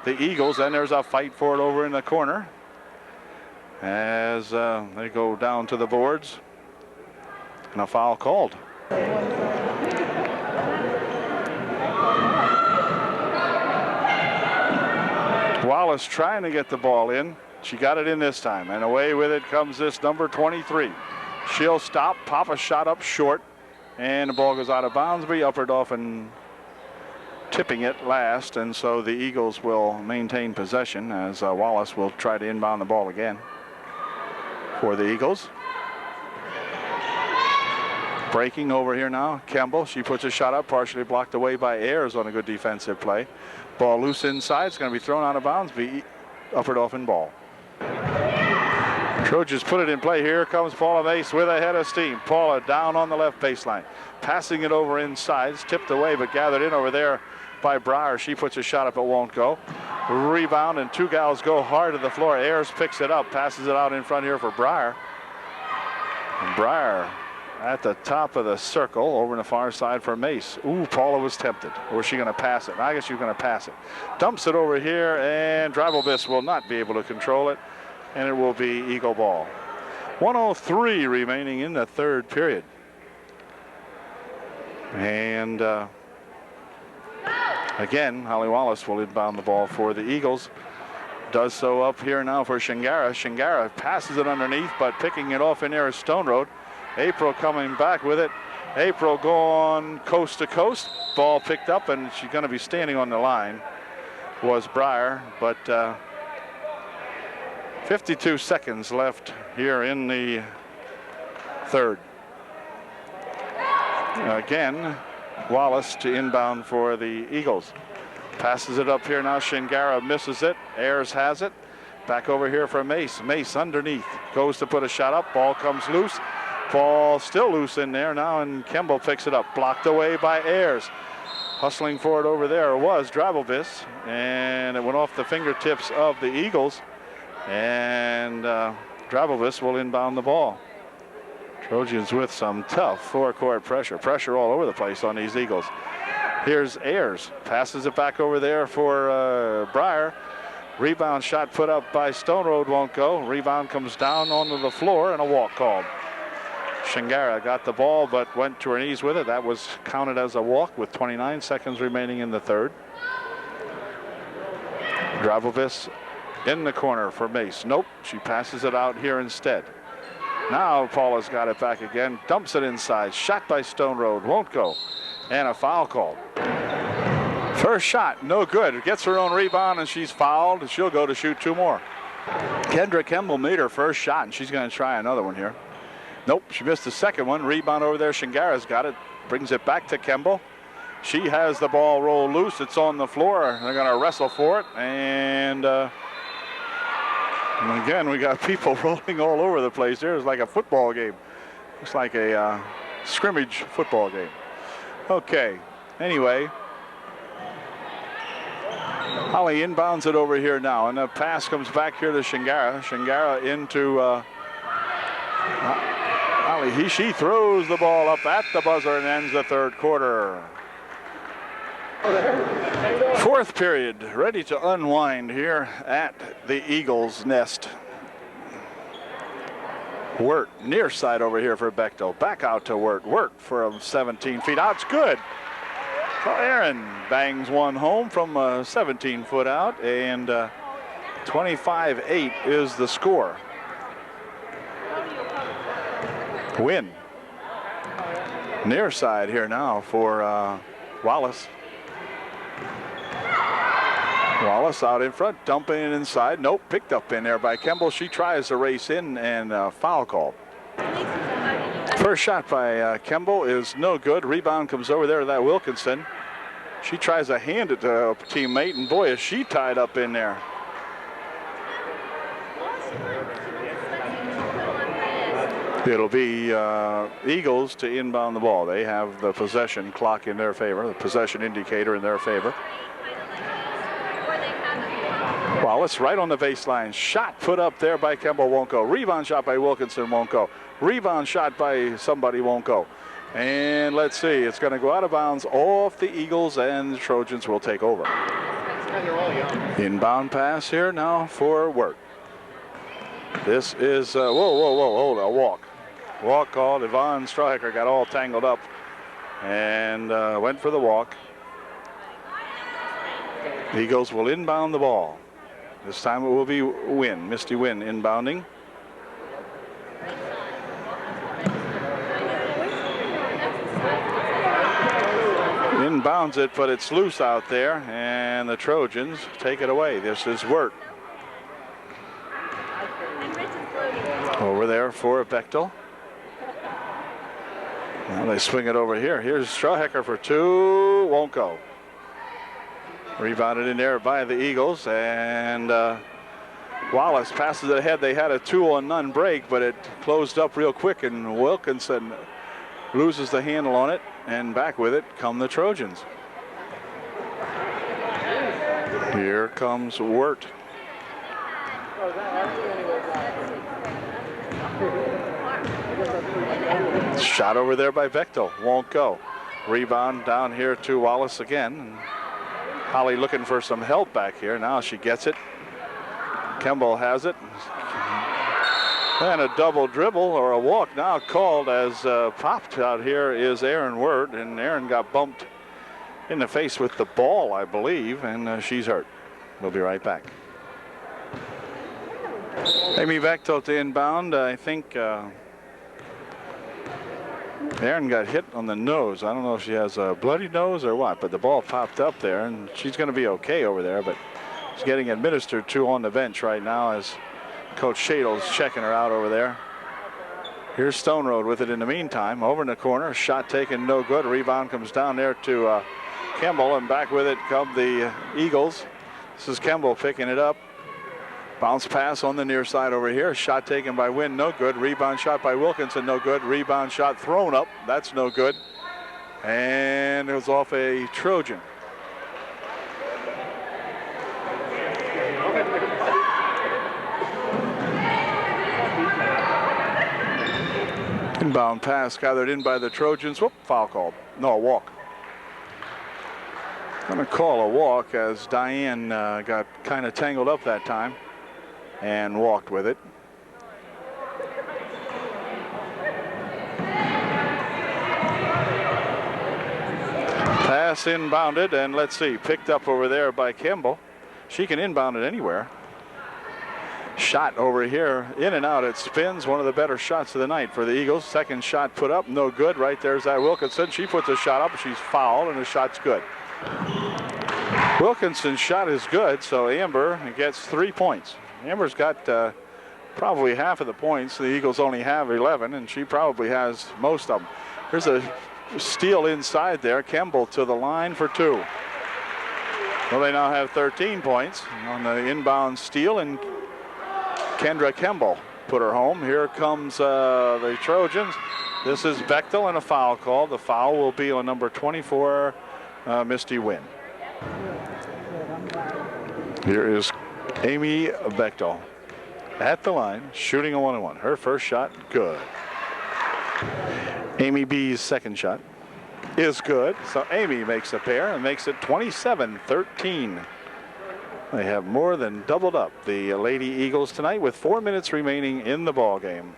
the Eagles, and there's a fight for it over in the corner as they go down to the boards, and a foul called. Wallace trying to get the ball in. She got it in this time, and away with it comes this number 23. She'll stop, pop a shot up short, and the ball goes out of bounds. Be Upper Dauphin tipping it last, and so the Eagles will maintain possession as Wallace will try to inbound the ball again for the Eagles. Breaking over here now, Kemble. She puts a shot up, partially blocked away by Ayers on a good defensive play. Ball loose inside. It's going to be thrown out of bounds. Be Upper Dauphin ball. Trojans put it in play. Here comes Paula Mace with a head of steam. Paula down on the left baseline. Passing it over inside. It's tipped away, but gathered in over there by Breyer. She puts a shot up, it won't go. Rebound, and two gals go hard to the floor. Ayers picks it up, passes it out in front here for Breyer. And Breyer at the top of the circle over in the far side for Mace. Ooh, Paula was tempted. Or was she going to pass it? I guess she's going to pass it. Dumps it over here, and Drabovic will not be able to control it, and it will be Eagle ball. 1:03 remaining in the third period. And again, Holly Wallace will inbound the ball for the Eagles. Does so up here now for Shingara. Shingara passes it underneath, but picking it off in there is Stone Road. April coming back with it. April going coast to coast. Ball picked up, and she's going to be standing on the line. Was Breyer, but 52 seconds left here in the third. Again, Wallace to inbound for the Eagles. Passes it up here now. Shingara misses it. Ayers has it. Back over here for Mace. Mace underneath. Goes to put a shot up. Ball comes loose. Ball still loose in there now, and Kemble picks it up. Blocked away by Ayers. Hustling for it over there was Drabovic, and it went off the fingertips of the Eagles. And Drabovic will inbound the ball. Trojans with some tough forecourt pressure. Pressure all over the place on these Eagles. Here's Ayers. Passes it back over there for Breyer. Rebound shot put up by Stone Road won't go. Rebound comes down onto the floor, and a walk called. Shingara got the ball but went to her knees with it. That was counted as a walk with 29 seconds remaining in the third. Drabovic In the corner for Mace. Nope, she passes it out here instead. Now Paula's got it back again, dumps it inside. Shot by Stone Road, won't go. And a foul call. First shot, no good. Gets her own rebound and she's fouled. She'll go to shoot 2 more. Kendra Kemble made her first shot and she's going to try another one here. Nope, she missed the second one. Rebound over there. Shingara's got it. Brings it back to Kemble. She has the ball rolled loose. It's on the floor. They're going to wrestle for it. And again, we got people rolling all over the place here. It's like a football game. Looks like a scrimmage football game. Okay, anyway. Holly inbounds it over here now, and the pass comes back here to Shingara. Shingara into Holly. She throws the ball up at the buzzer and ends the third quarter. Fourth period, ready to unwind here at the Eagles' nest. Wirt, near side over here for Bechtel. Back out to Wirt. Wirt from 17 feet out. It's good. So Aaron bangs one home from 17 foot out, and 25-8 is the score. Win. Near side here now for Wallace. Wallace out in front, dumping it inside. Nope, picked up in there by Kemble. She tries to race in and foul call. First shot by Kemble is no good. Rebound comes over there to that Wilkinson. She tries to hand it to a teammate, and boy, is she tied up in there. It'll be Eagles to inbound the ball. They have the possession clock in their favor, the possession indicator in their favor. Wallace right on the baseline. Shot put up there by Kemble, won't go. Rebound shot by Wilkinson, won't go. Rebound shot by somebody, won't go. And let's see, it's going to go out of bounds off the Eagles, and the Trojans will take over. Inbound pass here now for Wirt. This is, hold on, a walk. Walk called. Yvonne Stryker got all tangled up and went for the walk. Eagles will inbound the ball. This time it will be Wynn, Misty Wynn inbounding. Inbounds it, but it's loose out there, and the Trojans take it away. This is Wirt. Over there for Bechtel. Now they swing it over here. Here's Strawhecker for 2, won't go. Rebounded in there by the Eagles, and Wallace passes it ahead. They had a 2-on-none break, but it closed up real quick, and Wilkinson loses the handle on it, and back with it come the Trojans. Here comes Wirt. Shot over there by Bechtel, won't go. Rebound down here to Wallace again. Holly looking for some help back here. Now she gets it. Kemble has it. And a double dribble or a walk now called as popped out here is Aaron Wirt, and Aaron got bumped in the face with the ball, I believe, and she's hurt. We'll be right back. Amy Bechtel to inbound. I think Aaron got hit on the nose. I don't know if she has a bloody nose or what, but the ball popped up there, and she's going to be okay over there, but she's getting administered to on the bench right now as Coach Shadle's checking her out over there. Here's Stone Road with it in the meantime. Over in the corner, shot taken, no good. Rebound comes down there to Kemble, and back with it come the Eagles. This is Kemble picking it up. Bounce pass on the near side over here. Shot taken by Wynn, no good. Rebound shot by Wilkinson, no good. Rebound shot thrown up, that's no good. And it was off a Trojan. Inbound pass gathered in by the Trojans. Whoop, foul called. No, a walk. Gonna call a walk as Diane got kind of tangled up that time and walked with it. Pass inbounded, and let's see, picked up over there by Kemble. She can inbound it anywhere. Shot over here, in and out, it spins. One of the better shots of the night for the Eagles. Second shot put up, no good. Right there's that Wilkinson. She puts a shot up, she's fouled, and the shot's good. Wilkinson's shot is good, so Amber gets 3 points. Amber's got probably half of the points. The Eagles only have 11, and she probably has most of them. Here's a steal inside there. Kemble to the line for 2. Well, they now have 13 points on the inbound steal, and Kendra Kemble put her home. Here comes the Trojans. This is Bechtel and a foul call. The foul will be on number 24, Misty Wynn. Here is Amy Bechtel at the line, shooting a 1-on-1. Her first shot, good. Amy B's second shot is good. So Amy makes a pair and makes it 27-13. They have more than doubled up the Lady Eagles tonight with 4 minutes remaining in the ball game.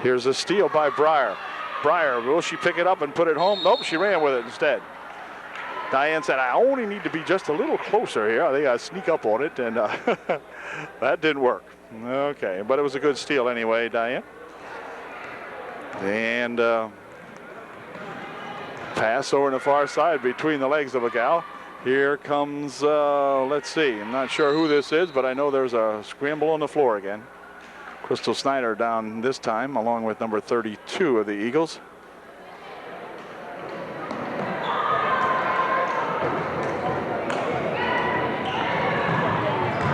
Here's a steal by Breyer. Breyer, will she pick it up and put it home? Nope, she ran with it instead. Diane said, I only need to be just a little closer here. I think I sneak up on it, and that didn't work. Okay, but it was a good steal anyway, Diane. And pass over on the far side between the legs of a gal. Here comes, let's see, I'm not sure who this is, but I know there's a scramble on the floor again. Crystal Snyder down this time, along with number 32 of the Eagles.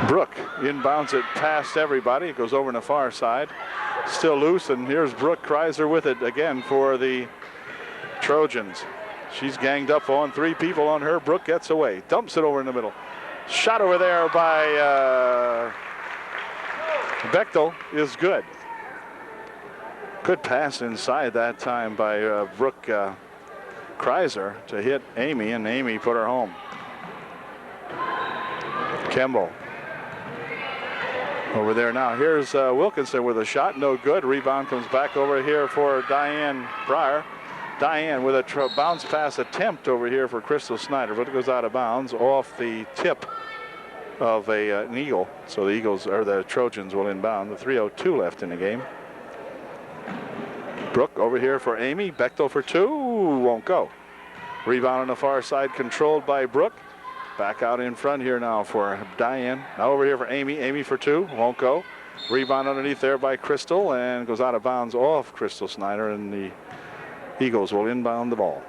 Brooke inbounds it past everybody. It goes over on the far side. Still loose, and here's Brooke Kreiser with it again for the Trojans. She's ganged up on 3 people on her. Brooke gets away, dumps it over in the middle. Shot over there by Bechtel is good. Good pass inside that time by Brooke Kreiser to hit Amy, and Amy put her home. Kemble over there now. Here's Wilkinson with a shot, no good. Rebound comes back over here for Diane Breyer. Diane with a bounce pass attempt over here for Crystal Snyder, but it goes out of bounds off the tip of an Eagle. So the Eagles, or the Trojans, will inbound. The 3:02 left in the game. Brooke over here for Amy. Bechtel for 2, won't go. Rebound on the far side controlled by Brooke. Back out in front here now for Diane. Now over here for Amy. Amy for 2, won't go. Rebound underneath there by Crystal, and goes out of bounds off Crystal Snyder, and the Eagles will inbound the ball.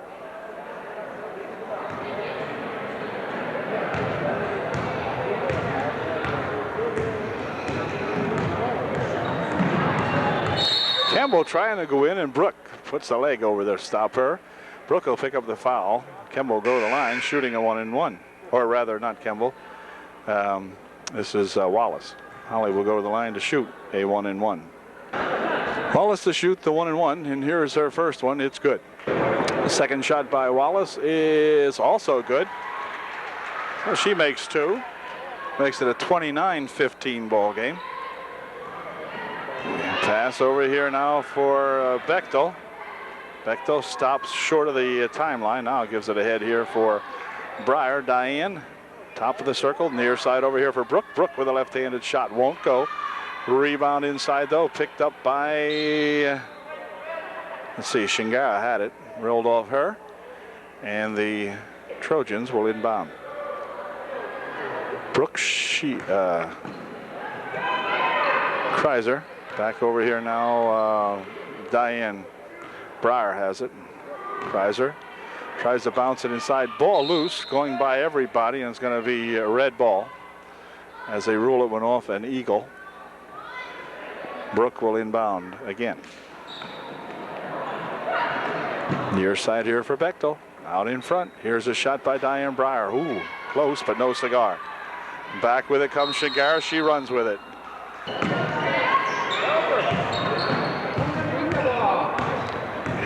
Campbell trying to go in, and Brooke puts the leg over there to stop her. Brooke will pick up the foul. Kemble go to the line, shooting a 1-and-1. Or rather, not Kemble. This is Wallace. Holly will go to the line to shoot a 1-and-1. Wallace to shoot the 1-and-1, and here is her first one. It's good. The second shot by Wallace is also good. So she makes 2. Makes it a 29-15 ball game. Pass over here now for Bechtel. Bechtel stops short of the timeline. Now gives it ahead here for Breyer. Diane, top of the circle, near side over here for Brooke. Brooke with a left-handed shot, won't go. Rebound inside though, picked up by, let's see, Shingara had it, rolled off her, and the Trojans will inbound. Brooke Kreiser back over here now. Diane Breyer has it. Kreiser tries to bounce it inside. Ball loose, going by everybody, and it's going to be a red ball. As they rule it went off an Eagle. Brooke will inbound again. Near side here for Bechtel. Out in front. Here's a shot by Diane Breyer. Ooh, close, but no cigar. Back with it comes Shigara. She runs with it.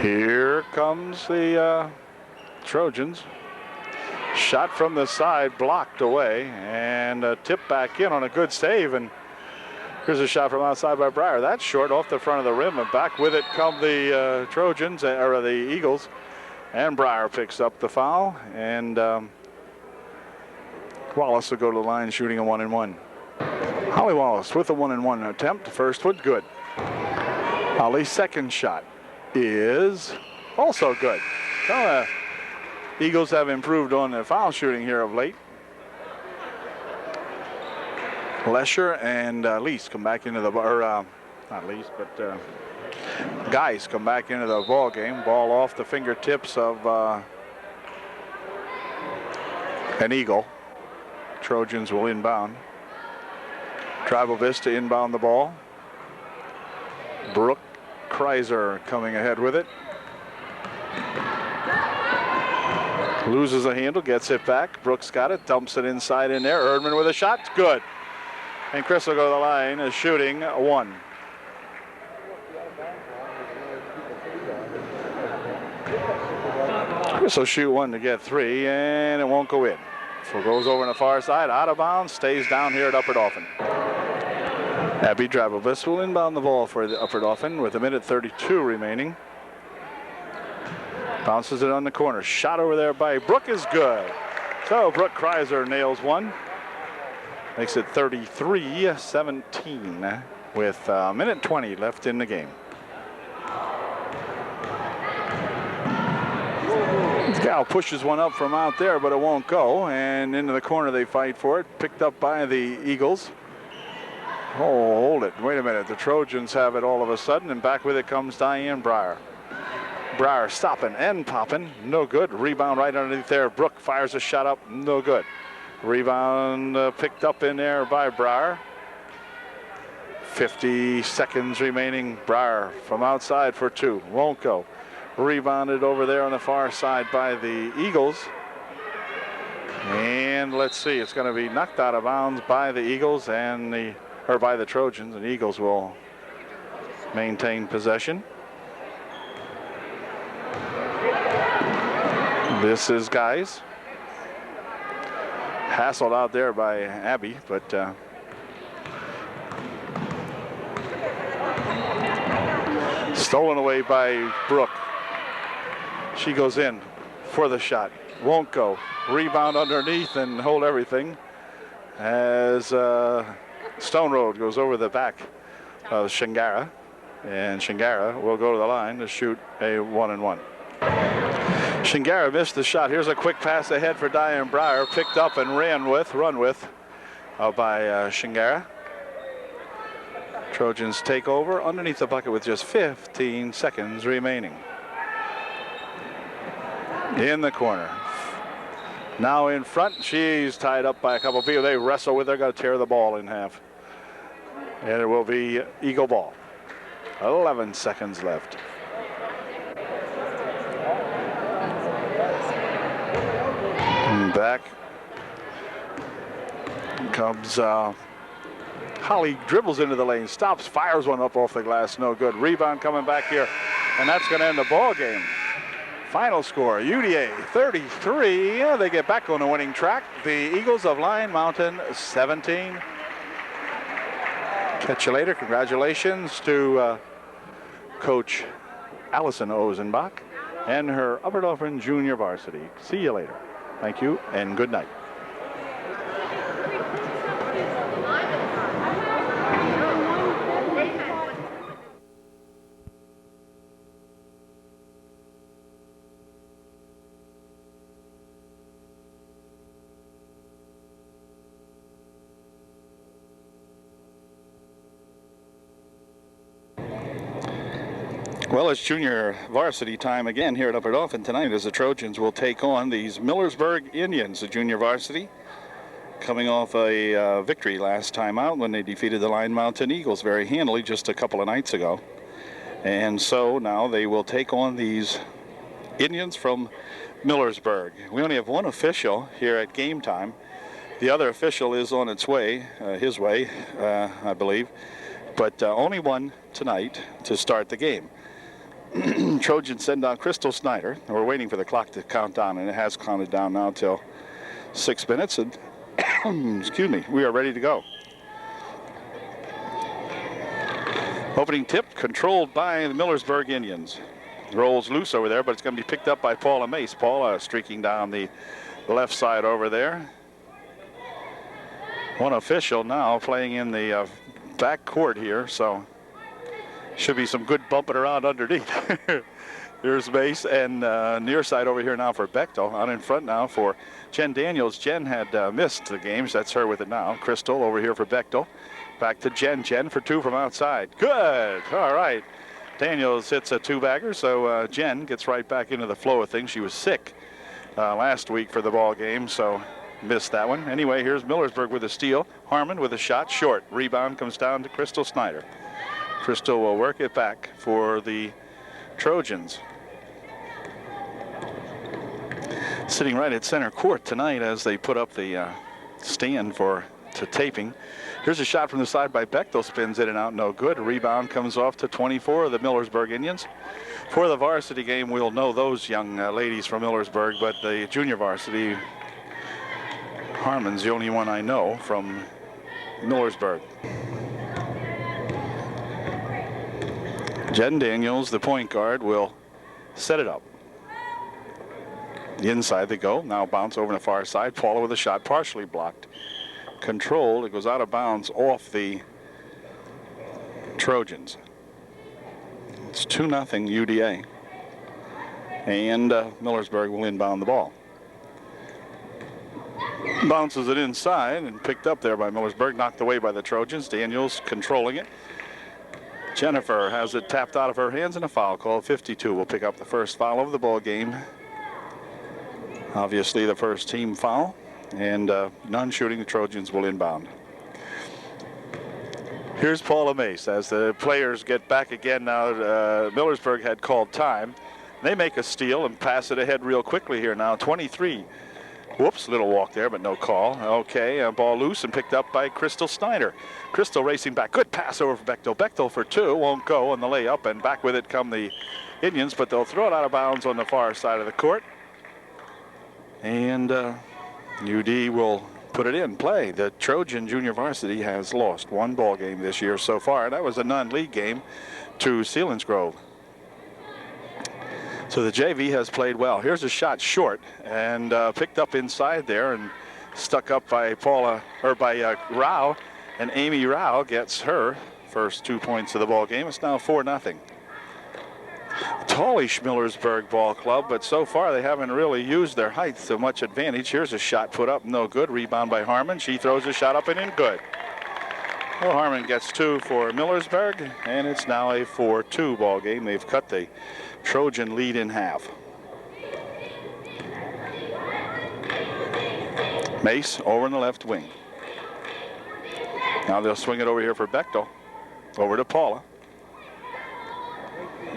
Here comes the Trojans. Shot from the side, blocked away, and tipped back in on a good save. And here's a shot from outside by Breyer. That's short off the front of the rim, and back with it come the Trojans, or the Eagles. And Breyer picks up the foul, and Wallace will go to the line shooting a 1-and-1. Holly Wallace with a 1-and-1 attempt. First one, good. Holly's second shot is also good. So Eagles have improved on their foul shooting here of late. Lesher and Lease come back into the, or not Lease, but Guys come back into the ball game. Ball off the fingertips of an Eagle. Trojans will inbound. Tribal Vista inbound the ball. Brooke Kreiser coming ahead with it. Loses a handle, gets it back. Brooks got it, dumps it inside in there. Erdman with a shot, good. And Chris will go to the line, is shooting one. Chris will shoot one to get three, and it won't go in. So goes over on the far side, out of bounds, stays down here at Upper Dauphin. Abby Drabovich will inbound the ball for the Upper Dauphin with 1:32 remaining. Bounces it on the corner. Shot over there by Brooke is good. So Brooke Kreiser nails one. Makes it 33-17 with 1:20 left in the game. Gal pushes one up from out there, but it won't go. And into the corner they fight for it. Picked up by the Eagles. Oh, hold it. Wait a minute. The Trojans have it all of a sudden, and back with it comes Diane Breyer. Breyer stopping and popping. No good. Rebound right underneath there. Brooke fires a shot up. No good. Rebound picked up in there by Breyer. 50 seconds remaining. Breyer from outside for two. Won't go. Rebounded over there on the far side by the Eagles. And let's see. It's going to be knocked out of bounds by the Eagles and by the Trojans. And Eagles will maintain possession. This is Guys. Hassled out there by Abby, but stolen away by Brooke. She goes in for the shot. Won't go. Rebound underneath and hold everything as Stone Road goes over the back of Shingara. And Shingara will go to the line to shoot a 1-and-1. Shingara missed the shot. Here's a quick pass ahead for Diane Breyer. Picked up and run with by Shingara. Trojans take over underneath the bucket with just 15 seconds remaining. In the corner. Now in front. She's tied up by a couple of people. They wrestle with her. Got to tear the ball in half. And it will be Eagle ball. 11 seconds left. And back comes Holly, dribbles into the lane, stops, fires one up off the glass, no good. Rebound coming back here, and that's going to end the ball game. Final score, UDA 33. Yeah, they get back on the winning track. The Eagles of Lion Mountain 17. Catch you later. Congratulations to Coach Allison Ozenbach and her Upper Dauphin Junior Varsity. See you later. Thank you and good night. Well, it's junior varsity time again here at Upper Dauphin tonight as the Trojans will take on these Millersburg Indians, the junior varsity, coming off a victory last time out when they defeated the Lion Mountain Eagles very handily just a couple of nights ago. And so now they will take on these Indians from Millersburg. We only have one official here at game time. The other official is on its way, his way, I believe, but only one tonight to start the game. Trojans send down Crystal Snyder. We're waiting for the clock to count down, and it has counted down now till 6 minutes. And excuse me, we are ready to go. Opening tip controlled by the Millersburg Indians. Rolls loose over there, but it's going to be picked up by Paula Mace. Paula streaking down the left side over there. One official now playing in the back court here, so should be some good bumping around underneath. Here's Mace and near side over here now for Bechtel. Out in front now for Jen Daniels. Jen had missed the games. That's her with it now. Crystal over here for Bechtel. Back to Jen. Jen for two from outside. Good. All right. Daniels hits a two-bagger, so Jen gets right back into the flow of things. She was sick last week for the ball game, so missed that one. Anyway, here's Millersburg with a steal. Harmon with a shot short. Rebound comes down to Crystal Snyder. Crystal will work it back for the Trojans. Sitting right at center court tonight as they put up the stand to taping. Here's a shot from the side by Bechtel. Spins in and out, no good. A rebound comes off to 24 of the Millersburg Indians. For the varsity game, we'll know those young ladies from Millersburg, but the junior varsity, Harmon's the only one I know from Millersburg. Jen Daniels, the point guard, will set it up. Inside they go. Now bounce over to the far side. Paula with a shot partially blocked. Controlled. It goes out of bounds off the Trojans. It's 2-0 UDA. And Millersburg will inbound the ball. Bounces it inside and picked up there by Millersburg. Knocked away by the Trojans. Daniels controlling it. Jennifer has it tapped out of her hands and a foul call. 52 will pick up the first foul of the ball game. Obviously the first team foul, and none shooting. The Trojans will inbound. Here's Paula Mace as the players get back again now. Millersburg had called time. They make a steal and pass it ahead real quickly here now. 23. Whoops, little walk there, but no call. Okay, ball loose and picked up by Crystal Snyder. Crystal racing back. Good pass over for Bechtel. Bechtel for two. Won't go on the layup, and back with it come the Indians, but they'll throw it out of bounds on the far side of the court. And UD will put it in play. The Trojan junior varsity has lost one ball game this year so far. That was a non-league game to Selinsgrove. So the JV has played well. Here's a shot short and picked up inside there and stuck up by Rao. And Amy Rao gets her first 2 points of the ball game. It's now 4-0. Tallish Millersburg Ball Club, but so far they haven't really used their height to much advantage. Here's a shot put up, no good. Rebound by Harmon. She throws a shot up and in, good. Well, Harmon gets two for Millersburg, and it's now a 4-2 ball game. They've cut the Trojan lead in half. Mace over in the left wing. Now they'll swing it over here for Bechtel. Over to Paula.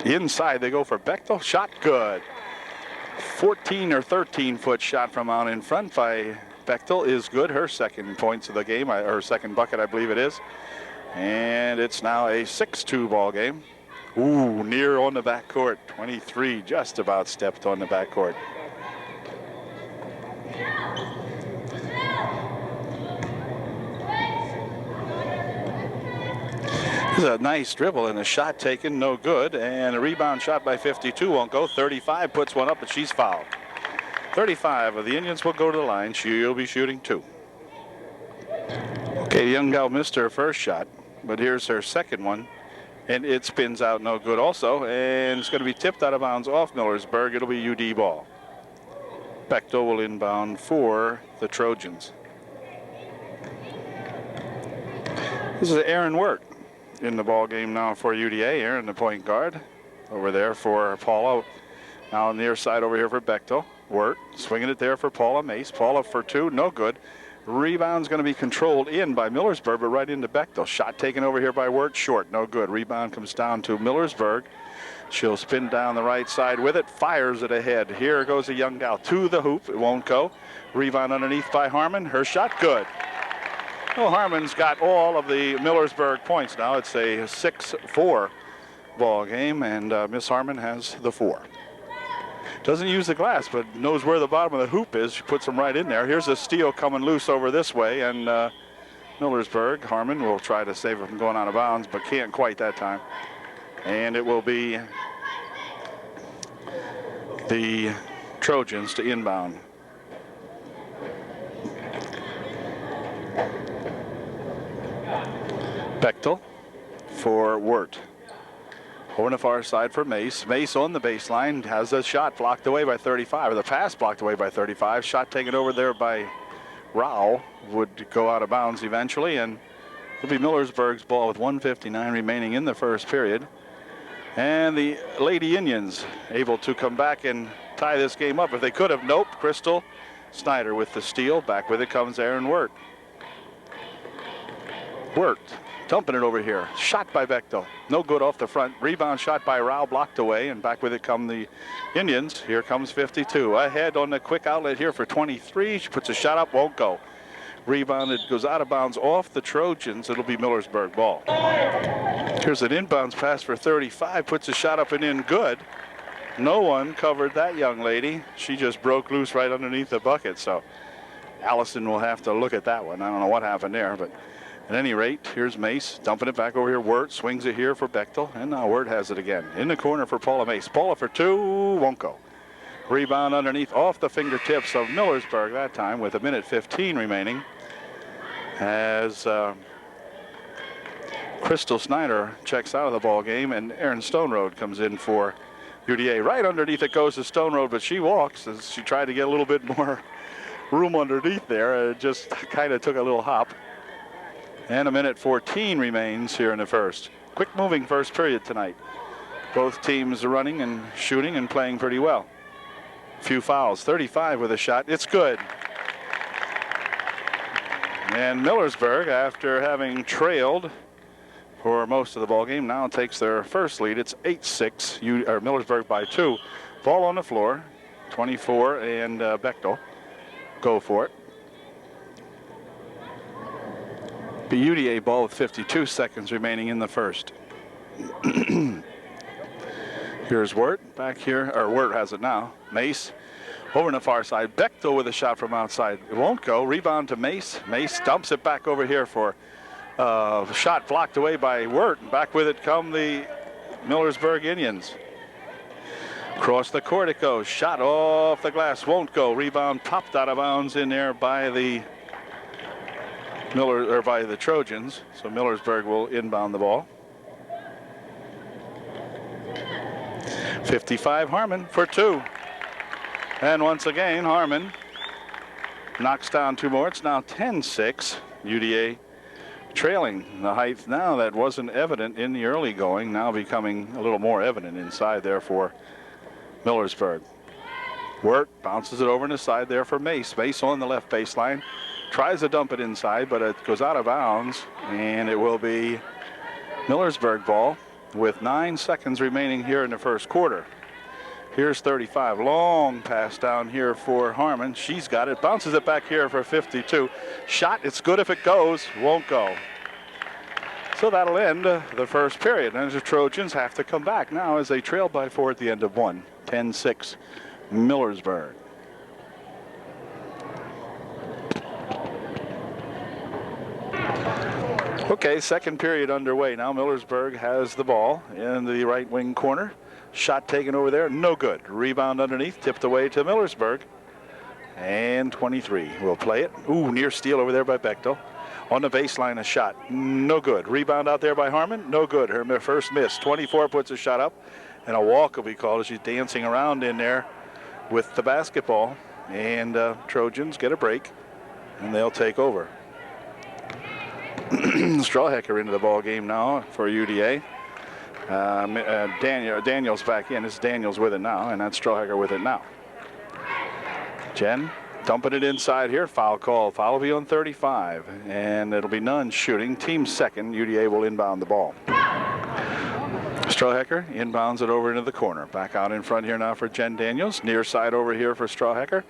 Inside they go for Bechtel. Shot good. 14 or 13 foot shot from out in front by Bechtel is good. Her second points of the game, her second bucket, I believe it is. And it's now a 6-2 ball game. Ooh, near on the backcourt. 23 just about stepped on the backcourt. This is a nice dribble and a shot taken, no good. And a rebound shot by 52 won't go. 35 puts one up, but she's fouled. 35 of the Indians will go to the line. She'll be shooting two. Okay, the young gal missed her first shot, but here's her second one. And it spins out no good also. And it's going to be tipped out of bounds off Millersburg. It'll be UD ball. Bechtel will inbound for the Trojans. This is Aaron Wirt in the ball game now for UDA. Aaron, the point guard, over there for Paula. Now on the near side over here for Bechtel. Wirt swinging it there for Paula Mace. Paula for two, no good. Rebound's going to be controlled in by Millersburg, but right into Bechtel. Shot taken over here by Wirt, short, no good. Rebound comes down to Millersburg. She'll spin down the right side with it, fires it ahead. Here goes a young gal to the hoop. It won't go. Rebound underneath by Harmon. Her shot good. Well, Harmon's got all of the Millersburg points now. It's a 6-4 ball game, and Miss Harmon has the 4. Doesn't use the glass, but knows where the bottom of the hoop is. She puts them right in there. Here's a steal coming loose over this way, and Millersburg, Harmon will try to save it from going out of bounds, but can't quite that time. And it will be the Trojans to inbound. Bechtel for Wirt. Over on the far side for Mace. Mace on the baseline has a shot blocked away by 35, or the pass blocked away by 35. Shot taken over there by Rao would go out of bounds eventually, and it'll be Millersburg's ball with 1:59 remaining in the first period. And the Lady Indians able to come back and tie this game up. If they could have, nope. Crystal Snyder with the steal. Back with it comes Aaron Wirt. Wirt dumping it over here. Shot by Bechtel. No good off the front. Rebound shot by Rao, blocked away, and back with it come the Indians. Here comes 52. Ahead on the quick outlet here for 23. She puts a shot up, won't go. Rebounded, goes out of bounds off the Trojans. It'll be Millersburg ball. Here's an inbounds pass for 35. Puts a shot up and in, good. No one covered that young lady. She just broke loose right underneath the bucket. So Allison will have to look at that one. I don't know what happened there, but at any rate, here's Mace dumping it back over here. Wirt swings it here for Bechtel, and now Wirt has it again. In the corner for Paula Mace. Paula for two, won't go. Rebound underneath off the fingertips of Millersburg that time with 1:15 remaining. As Crystal Snyder checks out of the ball game, and Erin Stoneroad comes in for UDA. Right underneath it goes to Stoneroad, but she walks as she tried to get a little bit more room underneath there. It just kind of took a little hop. And 1:14 remains here in the first. Quick moving first period tonight. Both teams are running and shooting and playing pretty well. Few fouls. 35 with a shot. It's good. And Millersburg, after having trailed for most of the ball game, now takes their first lead. It's 8-6. Millersburg by 2. Ball on the floor. 24 and Bechtel go for it. The UDA ball with 52 seconds remaining in the first. Here's Wirt back here, or Wirt has it now. Mace over on the far side. Bechtel with a shot from outside. It won't go. Rebound to Mace. Mace dumps it back over here for shot blocked away by Wirt. Back with it come the Millersburg Indians. Across the court it goes. Shot off the glass. Won't go. Rebound popped out of bounds in there by the by the Trojans, so Millersburg will inbound the ball. 55 Harmon for two. And once again, Harmon knocks down two more. It's now 10-6. UDA trailing the height now that wasn't evident in the early going, now becoming a little more evident inside there for Millersburg. Wirt bounces it over on the side there for Mace. Mace on the left baseline. Tries to dump it inside, but it goes out of bounds, and it will be Millersburg ball with 9 seconds remaining here in the first quarter. Here's 35. Long pass down here for Harmon. She's got it. Bounces it back here for 52. Shot. It's good if it goes. Won't go. So that'll end the first period. And the Trojans have to come back now as they trail by 4 at the end of one. 10-6 Millersburg. Okay, second period underway now. Millersburg has the ball in the right wing corner. Shot taken over there, no good. Rebound underneath, tipped away to Millersburg. And 23 will play it. Ooh, near steal over there by Bechtel. On the baseline, a shot, no good. Rebound out there by Harmon, no good. Her first miss. 24 puts a shot up, and a walk will be called as she's dancing around in there with the basketball. And Trojans get a break, and they'll take over. Strawhecker into the ball game now for UDA. Daniels back in. It's Daniels with it now, and that's Strawhecker with it now. Jen dumping it inside here. Foul call. Foul will be on 35, and it'll be none shooting. Team second. UDA will inbound the ball. Strawhecker inbounds it over into the corner. Back out in front here now for Jen Daniels. Near side over here for Strawhecker.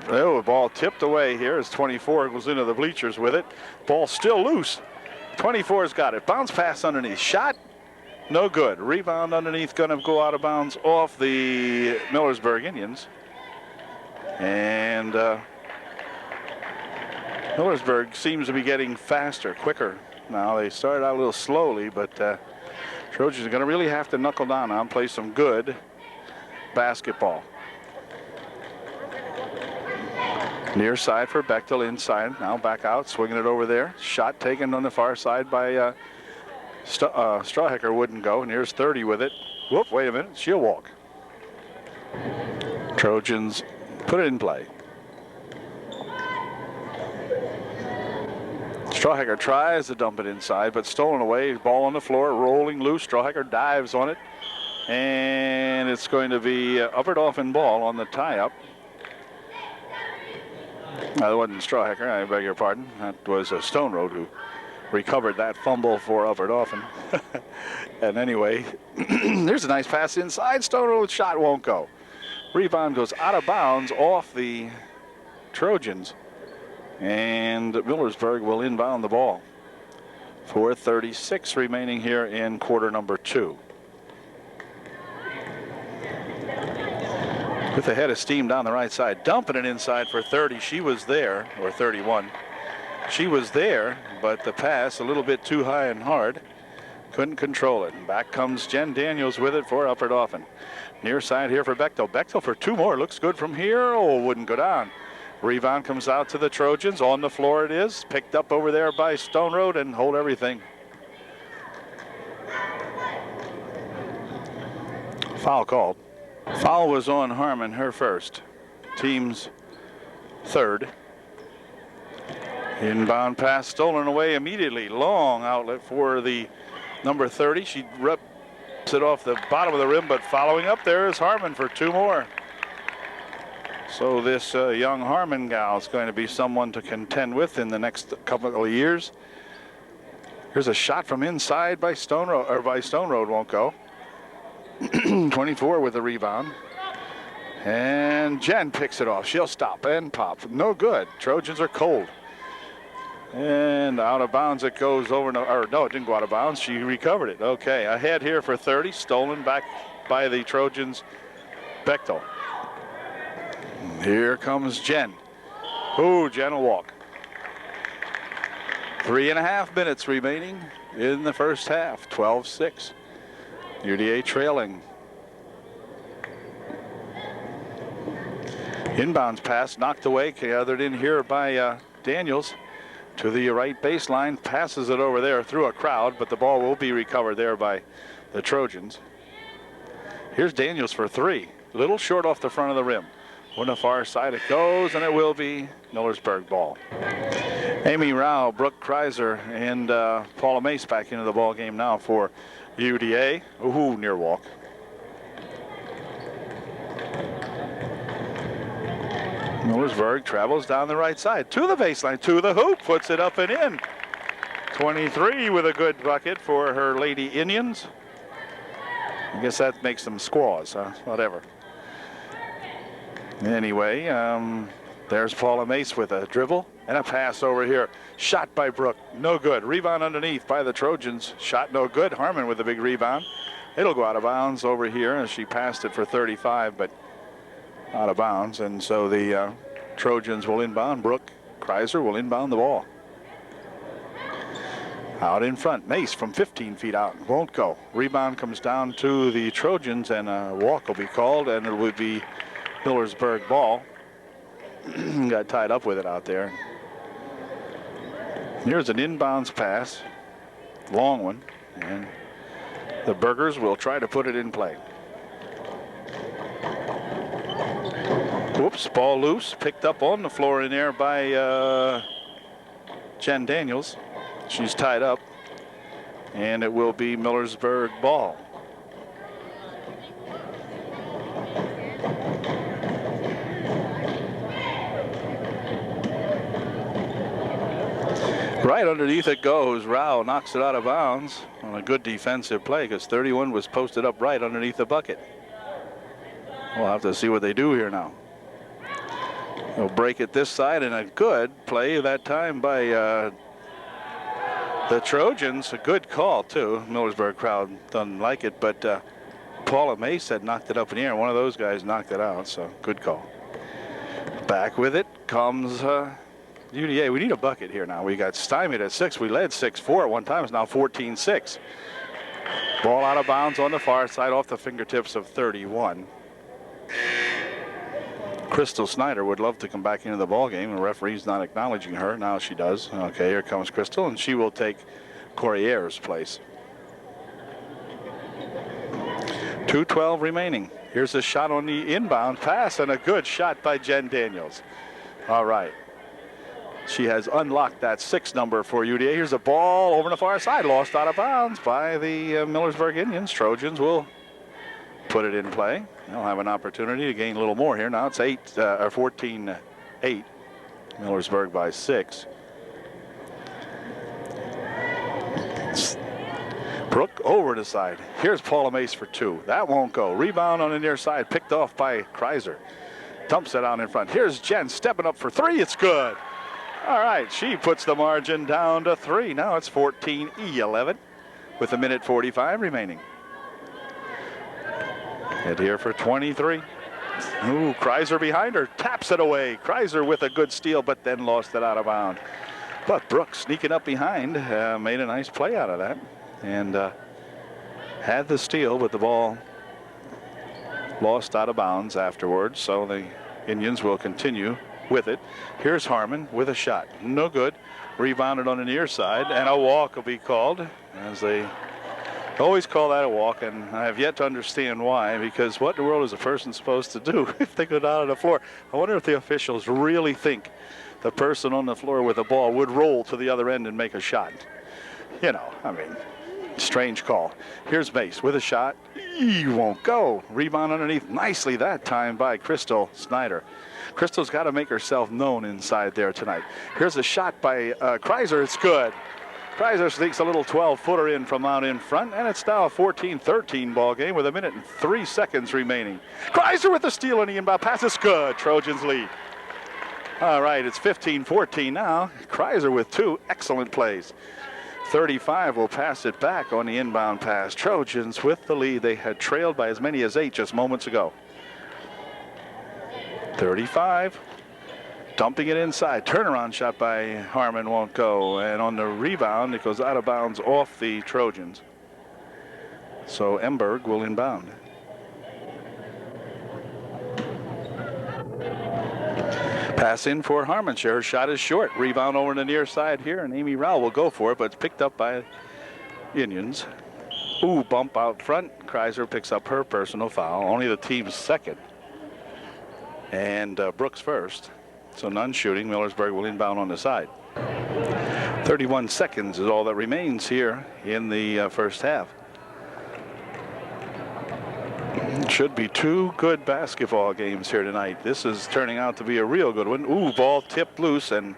Oh, the ball tipped away here as 24 goes into the bleachers with it. Ball still loose. 24's got it. Bounce pass underneath. Shot. No good. Rebound underneath. Going to go out of bounds off the Millersburg Indians. And Millersburg seems to be getting faster, quicker. Now they started out a little slowly, but Trojans are going to really have to knuckle down now and play some good basketball. Near side for Bechtel, inside. Now back out, swinging it over there. Shot taken on the far side by Strawhecker, wouldn't go. And here's 30 with it. Whoop, wait a minute, she'll walk. Trojans put it in play. Strawhecker tries to dump it inside, but stolen away. Ball on the floor, rolling loose. Strawhecker dives on it. And it's going to be upper Dauphin ball on the tie-up. That wasn't Strawhecker, I beg your pardon. That was Stone Road who recovered that fumble for Upper Dauphin. And anyway, there's a nice pass inside. Stone Road shot won't go. Rebound goes out of bounds off the Trojans. And Millersburg will inbound the ball. 4:36 remaining here in quarter number 2. With a head of steam down the right side, dumping it inside for 30. She was there, or 31. She was there, but the pass a little bit too high and hard. Couldn't control it. And back comes Jen Daniels with it for Upper Dauphin. Near side here for Bechtel. Bechtel for 2 more. Looks good from here. Oh, wouldn't go down. Rebound comes out to the Trojans. On the floor it is. Picked up over there by Stone Road and hold everything. Foul called. Foul was on Harmon, her first. Team's third. Inbound pass stolen away immediately. Long outlet for the number 30. She rips it off the bottom of the rim, but following up there is Harmon for 2 more. So this young Harmon gal is going to be someone to contend with in the next couple of years. Here's a shot from inside by Stone Road, won't go. 24 with the rebound. And Jen picks it off. She'll stop and pop. No good. Trojans are cold. And out of bounds it goes over. No, it didn't go out of bounds. She recovered it. Okay, ahead here for 30. Stolen back by the Trojans. Bechtel. Here comes Jen. Ooh, Jen will walk. 3.5 minutes remaining in the first half. 12-6. UDA trailing. Inbounds pass knocked away, gathered in here by Daniels to the right baseline. Passes it over there through a crowd, but the ball will be recovered there by the Trojans. Here's Daniels for 3. Little short off the front of the rim. On the far side it goes, and it will be Millersburg ball. Amy Rao, Brooke Kreiser, and Paula Mace back into the ball game now for UDA. Ooh, near walk. Millersburg travels down the right side to the baseline, to the hoop, puts it up and in. 23 with a good bucket for her Lady Indians. I guess that makes them squaws, huh? Whatever. Anyway, there's Paula Mace with a dribble and a pass over here. Shot by Brooke, no good. Rebound underneath by the Trojans. Shot no good. Harmon with a big rebound. It'll go out of bounds over here as she passed it for 35, but out of bounds. And so the Trojans will inbound. Brooke Kreiser will inbound the ball. Out in front, Mace from 15 feet out, won't go. Rebound comes down to the Trojans, and a walk will be called, and it would be Millersburg ball. Got tied up with it out there. Here's an inbounds pass, long one, and the Burgers will try to put it in play. Whoops, ball loose, picked up on the floor in there by Jen Daniels. She's tied up, and it will be Millersburg ball. Right underneath it goes. Rao knocks it out of bounds on a good defensive play because 31 was posted up right underneath the bucket. We'll have to see what they do here now. They'll break it this side, and a good play that time by the Trojans. A good call, too. Millersburg crowd doesn't like it, but Paula Mace had knocked it up in the air. One of those guys knocked it out, so good call. Back with it comes UDA. We need a bucket here now. We got stymied at 6. We led 6-4 at one time. It's now 14-6. Ball out of bounds on the far side off the fingertips of 31. Crystal Snyder would love to come back into the ball game, and the referee's not acknowledging her. Now she does. Okay, here comes Crystal, and she will take Corrier's place. 2:12 remaining. Here's a shot on the inbound pass, and a good shot by Jen Daniels. All right. She has unlocked that 6 number for UDA. Here's a ball over the far side, lost out of bounds by the Millersburg Indians. Trojans will put it in play. They'll have an opportunity to gain a little more here. Now it's 14-8. Millersburg by 6. Brooke over the side. Here's Paula Mace for 2. That won't go. Rebound on the near side, picked off by Kreiser. Dumps it out in front. Here's Jen stepping up for 3. It's good. All right, she puts the margin down to 3. Now it's 14-11 with 1:45 remaining. Head here for 23. Ooh, Kreiser behind her, taps it away. Kreiser with a good steal, but then lost it out of bounds. But Brooks sneaking up behind, made a nice play out of that, and had the steal, but the ball lost out of bounds afterwards. So the Indians will continue with it. Here's Harmon with a shot. No good. Rebounded on the near side, and a walk will be called, as they always call that a walk, and I have yet to understand why, because what in the world is a person supposed to do if they go down on the floor? I wonder if the officials really think the person on the floor with the ball would roll to the other end and make a shot. You know, I mean, strange call. Here's Mace with a shot. He won't go. Rebound underneath nicely that time by Crystal Snyder. Crystal's got to make herself known inside there tonight. Here's a shot by Kreiser. It's good. Kreiser sneaks a little 12-footer in from out in front, and it's now a 14-13 ball game with 1:03 remaining. Kreiser with the steal and the inbound pass. It's good. Trojans lead. All right, it's 15-14 now. Kreiser with 2 excellent plays. 35 will pass it back on the inbound pass. Trojans with the lead. They had trailed by as many as 8 just moments ago. 35, dumping it inside. Turnaround shot by Harmon won't go. And on the rebound, it goes out of bounds off the Trojans. So Emberg will inbound. Pass in for Harmon. Her shot is short. Rebound over the near side here, and Amy Rowell will go for it, but it's picked up by Indians. Ooh, bump out front. Kreiser picks up her personal foul. Only the team's second. And Brooks first. So none shooting. Millersburg will inbound on the side. 31 seconds is all that remains here in the first half. Should be 2 good basketball games here tonight. This is turning out to be a real good one. Ooh, ball tipped loose and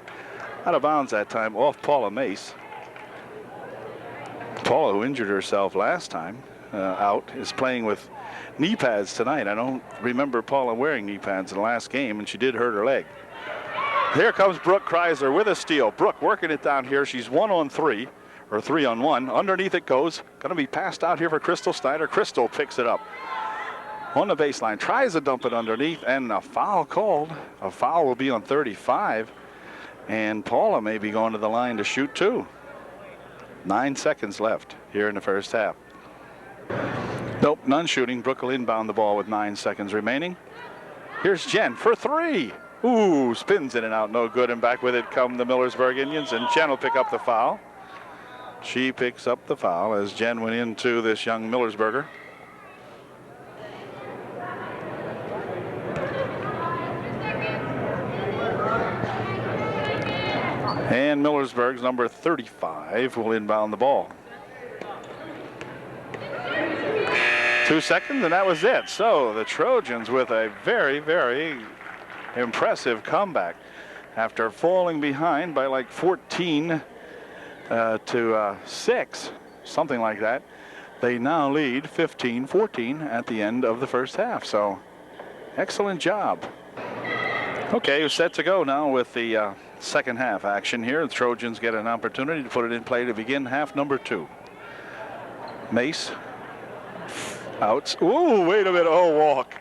out of bounds that time off Paula Mace. Paula, who injured herself last time out, is playing with knee pads tonight. I don't remember Paula wearing knee pads in the last game, and she did hurt her leg. Here comes Brooke Kreiser with a steal. Brooke working it down here. She's 1-on-3, or 3-on-1. Underneath it goes. Going to be passed out here for Crystal Snyder. Crystal picks it up on the baseline. Tries to dump it underneath, and a foul called. A foul will be on 35, and Paula may be going to the line to shoot 2. 9 seconds left here in the first half. Nope, none shooting. Brooke will inbound the ball with 9 seconds remaining. Here's Jen for 3. Ooh, spins in and out, no good, and back with it come the Millersburg Indians, and Jen will pick up the foul. She picks up the foul as Jen went into this young Millersburger. And Millersburg's number 35 will inbound the ball. 2 seconds, and that was it. So the Trojans with a very, very impressive comeback. After falling behind by like 14 to 6, something like that, they now lead 15-14 at the end of the first half. So excellent job. Okay, we're set to go now with the second half action here. The Trojans get an opportunity to put it in play to begin half number 2. Mace out. Ooh, wait a minute. Oh, walk.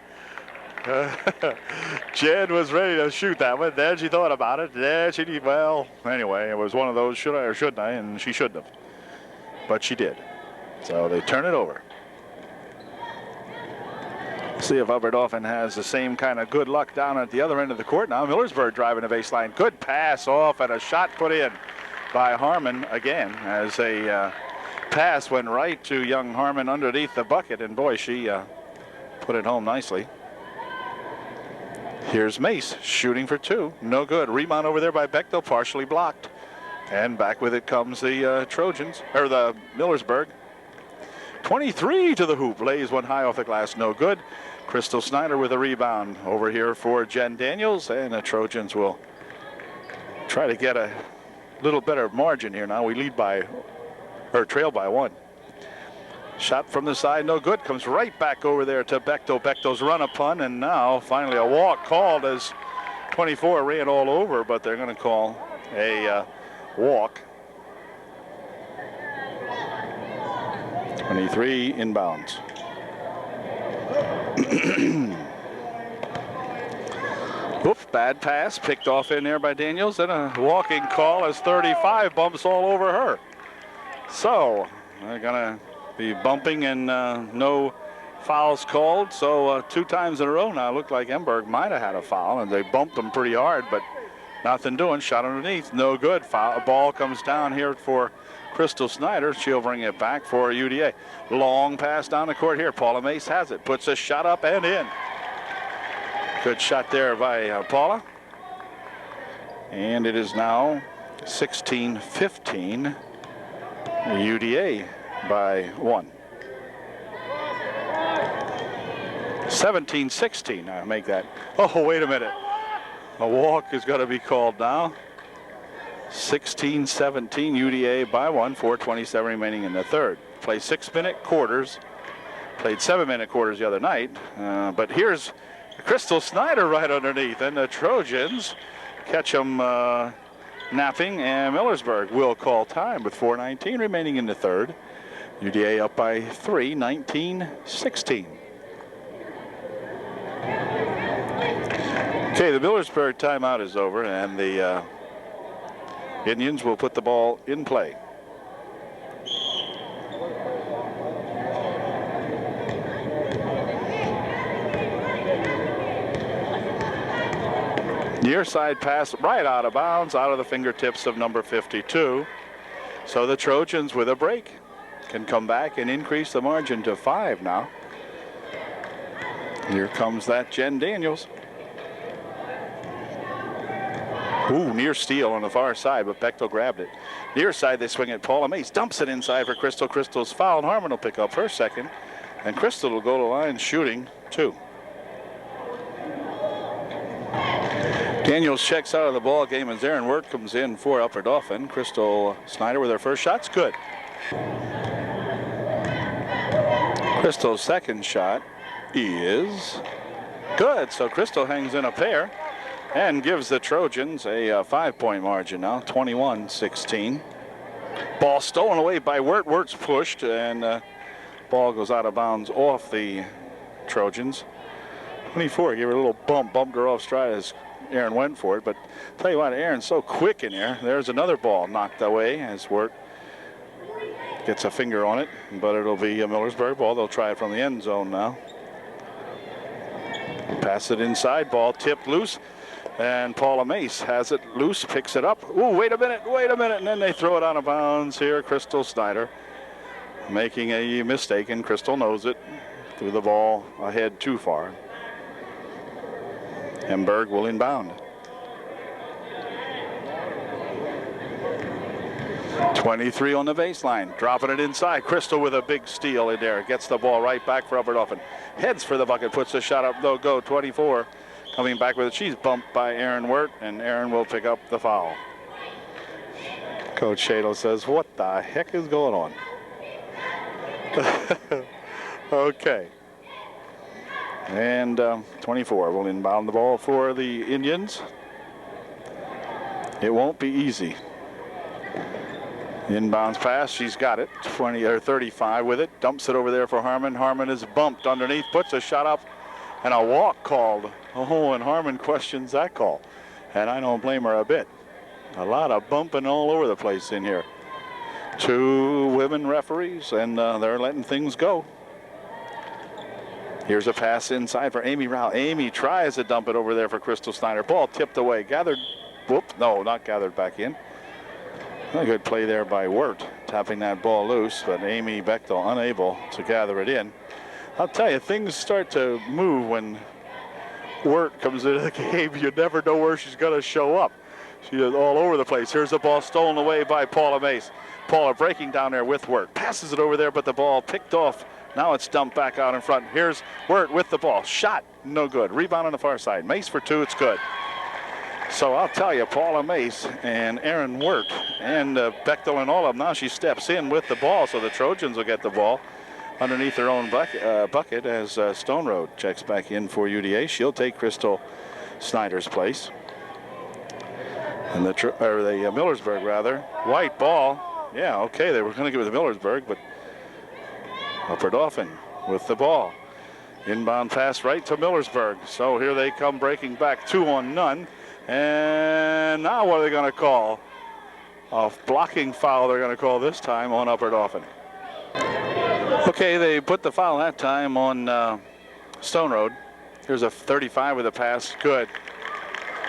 Jen was ready to shoot that one. Then she thought about it. Then she did. Well, anyway, it was one of those should I or shouldn't I, and she shouldn't have. But she did. So they turn it over. See if Dauphin has the same kind of good luck down at the other end of the court. Now Millersburg driving the baseline. Good pass off and a shot put in by Harmon again as a pass went right to young Harmon underneath the bucket. And boy, she put it home nicely. Here's Mace shooting for two. No good. Rebound over there by Bechtel, partially blocked. And back with it comes the Trojans, or the Millersburg. 23 to the hoop. Lays one high off the glass. No good. Crystal Snyder with a rebound over here for Jen Daniels. And the Trojans will try to get a little better margin here now. We lead by, or trail by one. Shot from the side, no good. Comes right back over there to Bechtel. Bechtel's run a pun, and now finally a walk called as 24 ran all over, but they're going to call a walk. 23 inbounds. Oops, bad pass picked off in there by Daniels, and a walking call as 35 bumps all over her. So they're going to be bumping and no fouls called. So 2 times in a row now. Looked like Emberg might have had a foul, and they bumped them pretty hard, but nothing doing. Shot underneath, no good. Foul. Ball comes down here for Crystal Snyder. She'll bring it back for UDA. Long pass down the court here. Paula Mace has it. Puts a shot up and in. Good shot there by Paula. And it is now 16-15. UDA by 1. 17-16. I make that. Oh, wait a minute. A walk is going to be called now. 16-17. UDA by 1. 4:27 remaining in the third. Play 6-minute quarters. Played 7-minute quarters the other night. But here's Crystal Snyder right underneath, and the Trojans catch them napping, and Millersburg will call time with 4:19 remaining in the third. UDA up by 3, 19-16. Okay, the Millersburg timeout is over, and the Indians will put the ball in play. Near side pass right out of bounds, out of the fingertips of number 52. So the Trojans with a break can come back and increase the margin to 5 now. Here comes that Jen Daniels. Ooh, near steal on the far side, but Bechtel grabbed it. Near side, they swing it. Paula Mace dumps it inside for Crystal. Crystal's fouled. Harmon will pick up her second, and Crystal will go to the line shooting 2. Daniels checks out of the ball game as Aaron Wirt comes in for Upper Dauphin. Crystal Snyder with her first shot's good. Crystal's second shot is good. So Crystal hangs in a pair and gives the Trojans a 5-point margin now, 21-16. Ball stolen away by Wirt. Wirt's pushed, and ball goes out of bounds off the Trojans. 24 gave her a little bump, bumped her off stride as Aaron went for it, but tell you what, Aaron's so quick in here. There's another ball knocked away as Wirt gets a finger on it, but it'll be a Millersburg ball. They'll try it from the end zone now. Pass it inside, ball tipped loose, and Paula Mace has it loose, picks it up. Ooh, wait a minute, and then they throw it out of bounds here. Crystal Snyder making a mistake, and Crystal knows it. Threw the ball ahead too far. Emberg will inbound. 23 on the baseline, dropping it inside. Crystal with a big steal in there. Gets the ball right back for Upper Dauphin. Heads for the bucket, puts the shot up, they'll go. 24 coming back with it. She's bumped by Aaron Wirt, and Aaron will pick up the foul. Coach Shadle says, what the heck is going on? Okay. And 24 will inbound the ball for the Indians. It won't be easy. Inbounds pass, she's got it. 20 or 35 with it. Dumps it over there for Harmon. Harmon is bumped underneath, puts a shot up, and a walk called. Oh, and Harmon questions that call. And I don't blame her a bit. A lot of bumping all over the place in here. 2 women referees, and they're letting things go. Here's a pass inside for Amy Rao. Amy tries to dump it over there for Crystal Snyder. Ball tipped away. Gathered. Whoop. No, not gathered back in. A good play there by Wirt, tapping that ball loose, but Amy Bechtel unable to gather it in. I'll tell you, things start to move when Wirt comes into the game. You never know where she's going to show up. She is all over the place. Here's the ball stolen away by Paula Mace. Paula breaking down there with Wirt. Passes it over there, but the ball picked off. Now it's dumped back out in front. Here's Wirt with the ball. Shot, no good. Rebound on the far side. Mace for two, it's good. So I'll tell you, Paula Mace and Erin Wirt and Bechtel and all of them, now she steps in with the ball, so the Trojans will get the ball underneath their own bucket as Stone Road checks back in for UDA. She'll take Crystal Snyder's place. And the Millersburg, rather. White ball. Yeah, okay, they were going to give it to Millersburg, but Upper Dauphin with the ball. Inbound pass right to Millersburg. So here they come breaking back 2-on-0. And now what are they going to call? A blocking foul they're going to call this time on Upper Dauphin. Okay, they put the foul that time on Stone Road. Here's a 35 with a pass. Good.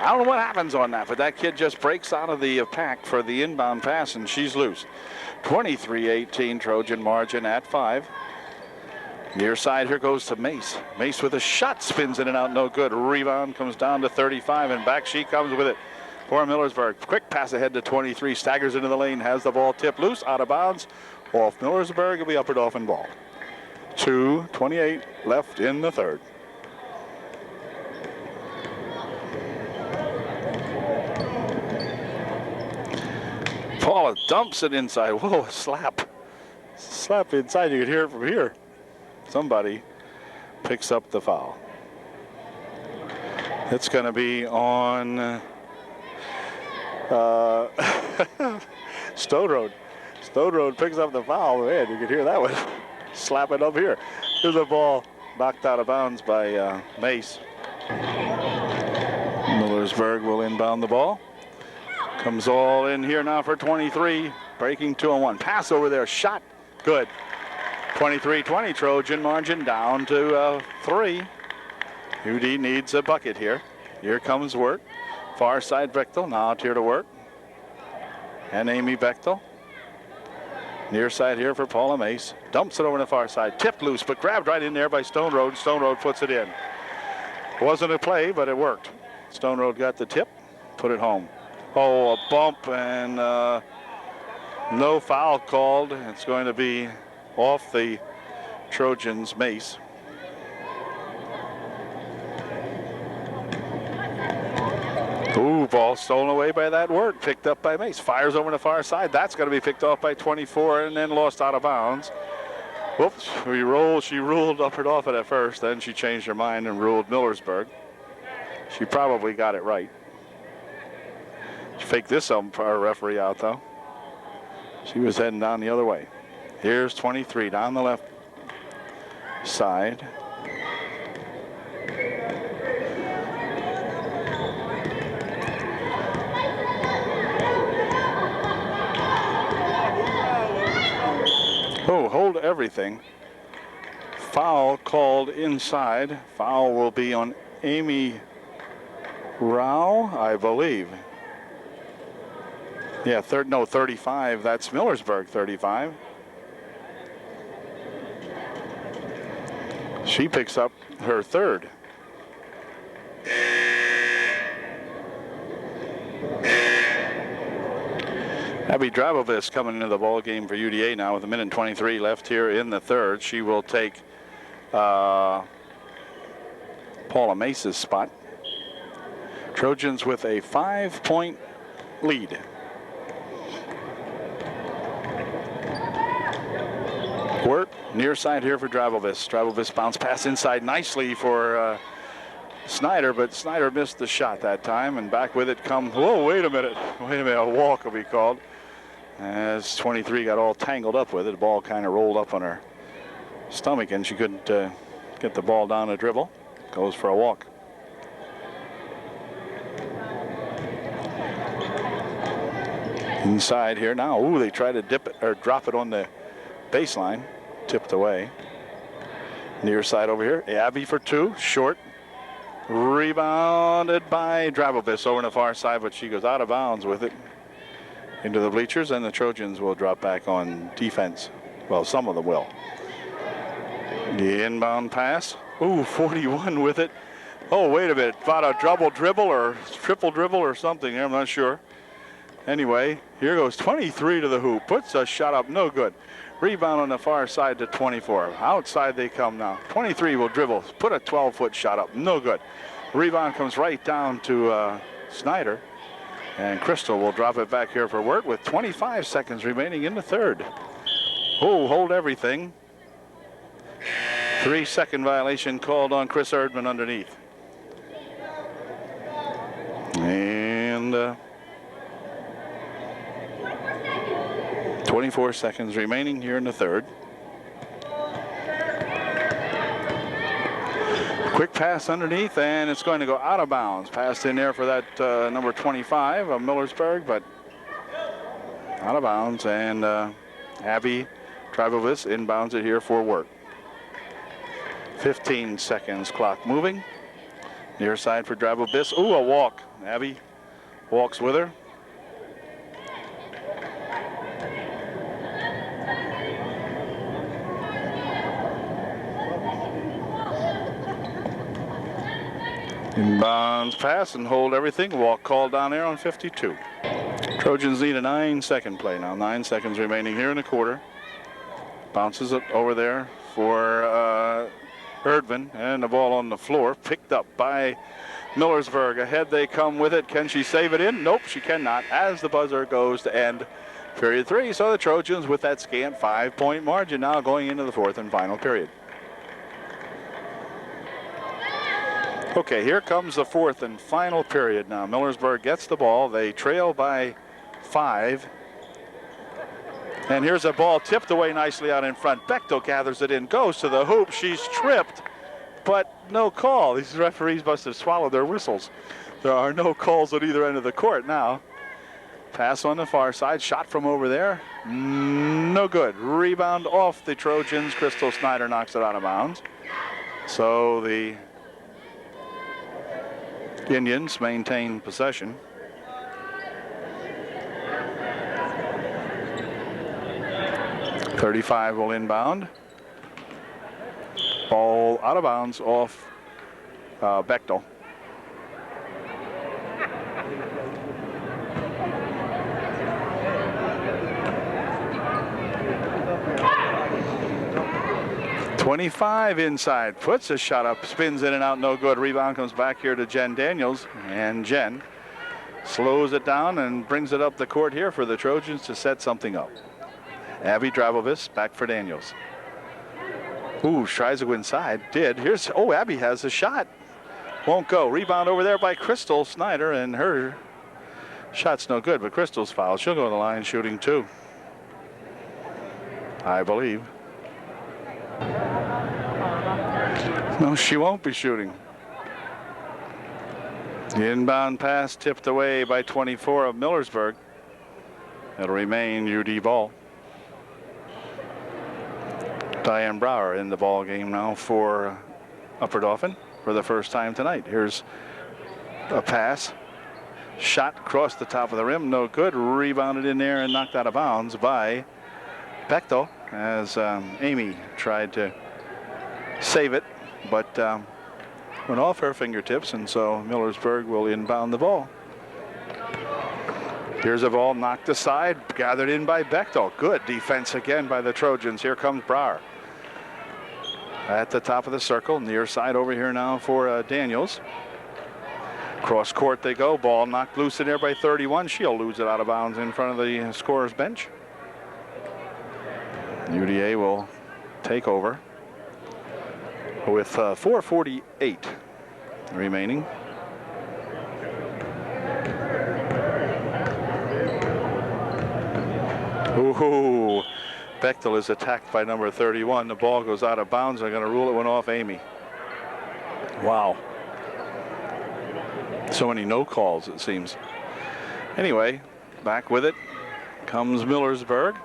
I don't know what happens on that, but that kid just breaks out of the pack for the inbound pass, and she's loose. 23-18 Trojan margin at 5. Near side here goes to Mace. Mace with a shot, spins in and out, no good. Rebound comes down to 35, and back she comes with it for Millersburg. Quick pass ahead to 23, staggers into the lane, has the ball tipped loose, out of bounds. Off Millersburg, it'll be Upper Dauphin ball. 2:28 left in the third. Paula dumps it inside. Whoa, a slap. Slap inside, you could hear it from here. Somebody picks up the foul. It's going to be on Stone Road. Stone Road picks up the foul. Man, you could hear that one slapping up here. There's a ball knocked out of bounds by Mace. Millersburg will inbound the ball. Comes all in here now for 23. Breaking 2-on-1. Pass over there. Shot. Good. 23-20 Trojan margin down to 3. UD needs a bucket here. Here comes Wirt. Far side Bechtel now out here to Wirt. And Amy Bechtel. Near side here for Paula Mace. Dumps it over to the far side. Tipped loose, but grabbed right in there by Stone Road. Stone Road puts it in. Wasn't a play, but it worked. Stone Road got the tip, put it home. Oh, a bump and no foul called. It's going to be off the Trojans' Mace. Ooh, ball stolen away by that Wirt. Picked up by Mace. Fires over to the far side. That's going to be picked off by 24 and then lost out of bounds. Whoops, she ruled Upper Dauphin at first. Then she changed her mind and ruled Millersburg. She probably got it right. She faked this referee out, though. She was heading down the other way. Here's 23 down the left side. Oh, hold everything. Foul called inside. Foul will be on Amy Rao, I believe. Yeah, 35. That's Millersburg, 35. She picks up her third. Abby Drabovis coming into the ball game for UDA now with 1:23 left here in the third. She will take Paula Mace's spot. Trojans with a 5-point lead. Wirt near side here for Drabovis. Drabovis bounce pass inside nicely for Snyder, but Snyder missed the shot that time, and back with it come, whoa, wait a minute, a walk will be called. As 23 got all tangled up with it, the ball kind of rolled up on her stomach, and she couldn't get the ball down a dribble. Goes for a walk. Inside here now, ooh, they try to dip it or drop it on the baseline, tipped away. Near side over here. Abby for 2. Short. Rebounded by Drabovis over on the far side, but she goes out of bounds with it into the bleachers, and the Trojans will drop back on defense. Well, some of them will. The inbound pass. Ooh, 41 with it. Oh, wait a minute. About a double dribble or triple dribble or something. I'm not sure. Anyway, here goes 23 to the hoop. Puts a shot up. No good. Rebound on the far side to 24. Outside they come now. 23 will dribble. Put a 12-foot shot up. No good. Rebound comes right down to Snyder. And Crystal will drop it back here for Wirt with 25 seconds remaining in the third. Oh, hold everything. 3-second violation called on Chris Erdman underneath. And 24 seconds remaining here in the third. Quick pass underneath, and it's going to go out of bounds. Passed in there for that number 25 of Millersburg, but out of bounds. And Abby Drabovis inbounds it here for Wirt. 15 seconds, clock moving. Near side for Drabovis. Ooh, a walk. Abby walks with her. Inbounds pass and hold everything. Walk called down there on 52. Trojans need a 9-second play now. 9 seconds remaining here in the quarter. Bounces it over there for Erdman, and the ball on the floor picked up by Millersburg. Ahead they come with it. Can she save it in? Nope, she cannot, as the buzzer goes to end period 3. So the Trojans with that scant 5-point margin now going into the fourth and final period. Okay, here comes the fourth and final period now. Millersburg gets the ball. They trail by 5. And here's a ball tipped away nicely out in front. Bechtel gathers it in, goes to the hoop. She's tripped, but no call. These referees must have swallowed their whistles. There are no calls at either end of the court now. Pass on the far side, shot from over there. No good. Rebound off the Trojans. Crystal Snyder knocks it out of bounds. So the Indians maintain possession. .35 will inbound. Ball out of bounds off Bechtel. .25 inside, puts a shot up, spins in and out, no good. Rebound comes back here to Jen Daniels, and Jen slows it down and brings it up the court here for the Trojans to set something up. Abby Drabovis back for Daniels. Ooh, tries to go inside. Did. Here's, oh, Abby has a shot. Won't go. Rebound over there by Crystal Snyder, and her shot's no good, but Crystal's fouled. She'll go to the line shooting 2, I believe. No, she won't be shooting. The inbound pass tipped away by 24 of Millersburg. It'll remain UD ball. Diane Brower in the ball game now for Upper Dauphin for the first time tonight. Here's a pass. Shot across the top of the rim. No good. Rebounded in there and knocked out of bounds by Bechtel as Amy tried to save it, but went off her fingertips, and so Millersburg will inbound the ball. Here's a ball knocked aside, gathered in by Bechtel. Good defense again by the Trojans. Here comes Brower at the top of the circle, near side over here now for Daniels. Cross court they go. Ball knocked loose in there by 31. She'll lose it out of bounds in front of the scorer's bench. UDA will take over with 4:48 remaining. Ooh, Bechtel is attacked by number 31. The ball goes out of bounds. They're going to rule it went off Amy. Wow. So many no calls, it seems. Anyway, back with it comes Millersburg.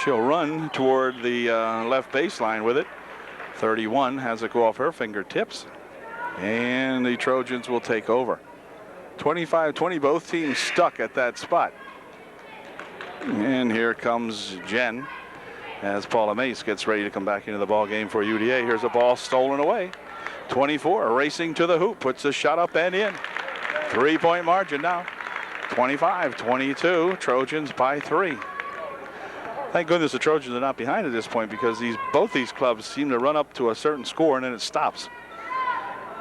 She'll run toward the left baseline with it. 31 has it go off her fingertips, and the Trojans will take over. 25-20, both teams stuck at that spot. And here comes Jen as Paula Mace gets ready to come back into the ball game for UDA. Here's a ball stolen away. 24 racing to the hoop, puts a shot up and in. 3-point margin now. 25-22, Trojans by 3. Thank goodness the Trojans are not behind at this point, because both these clubs seem to run up to a certain score and then it stops.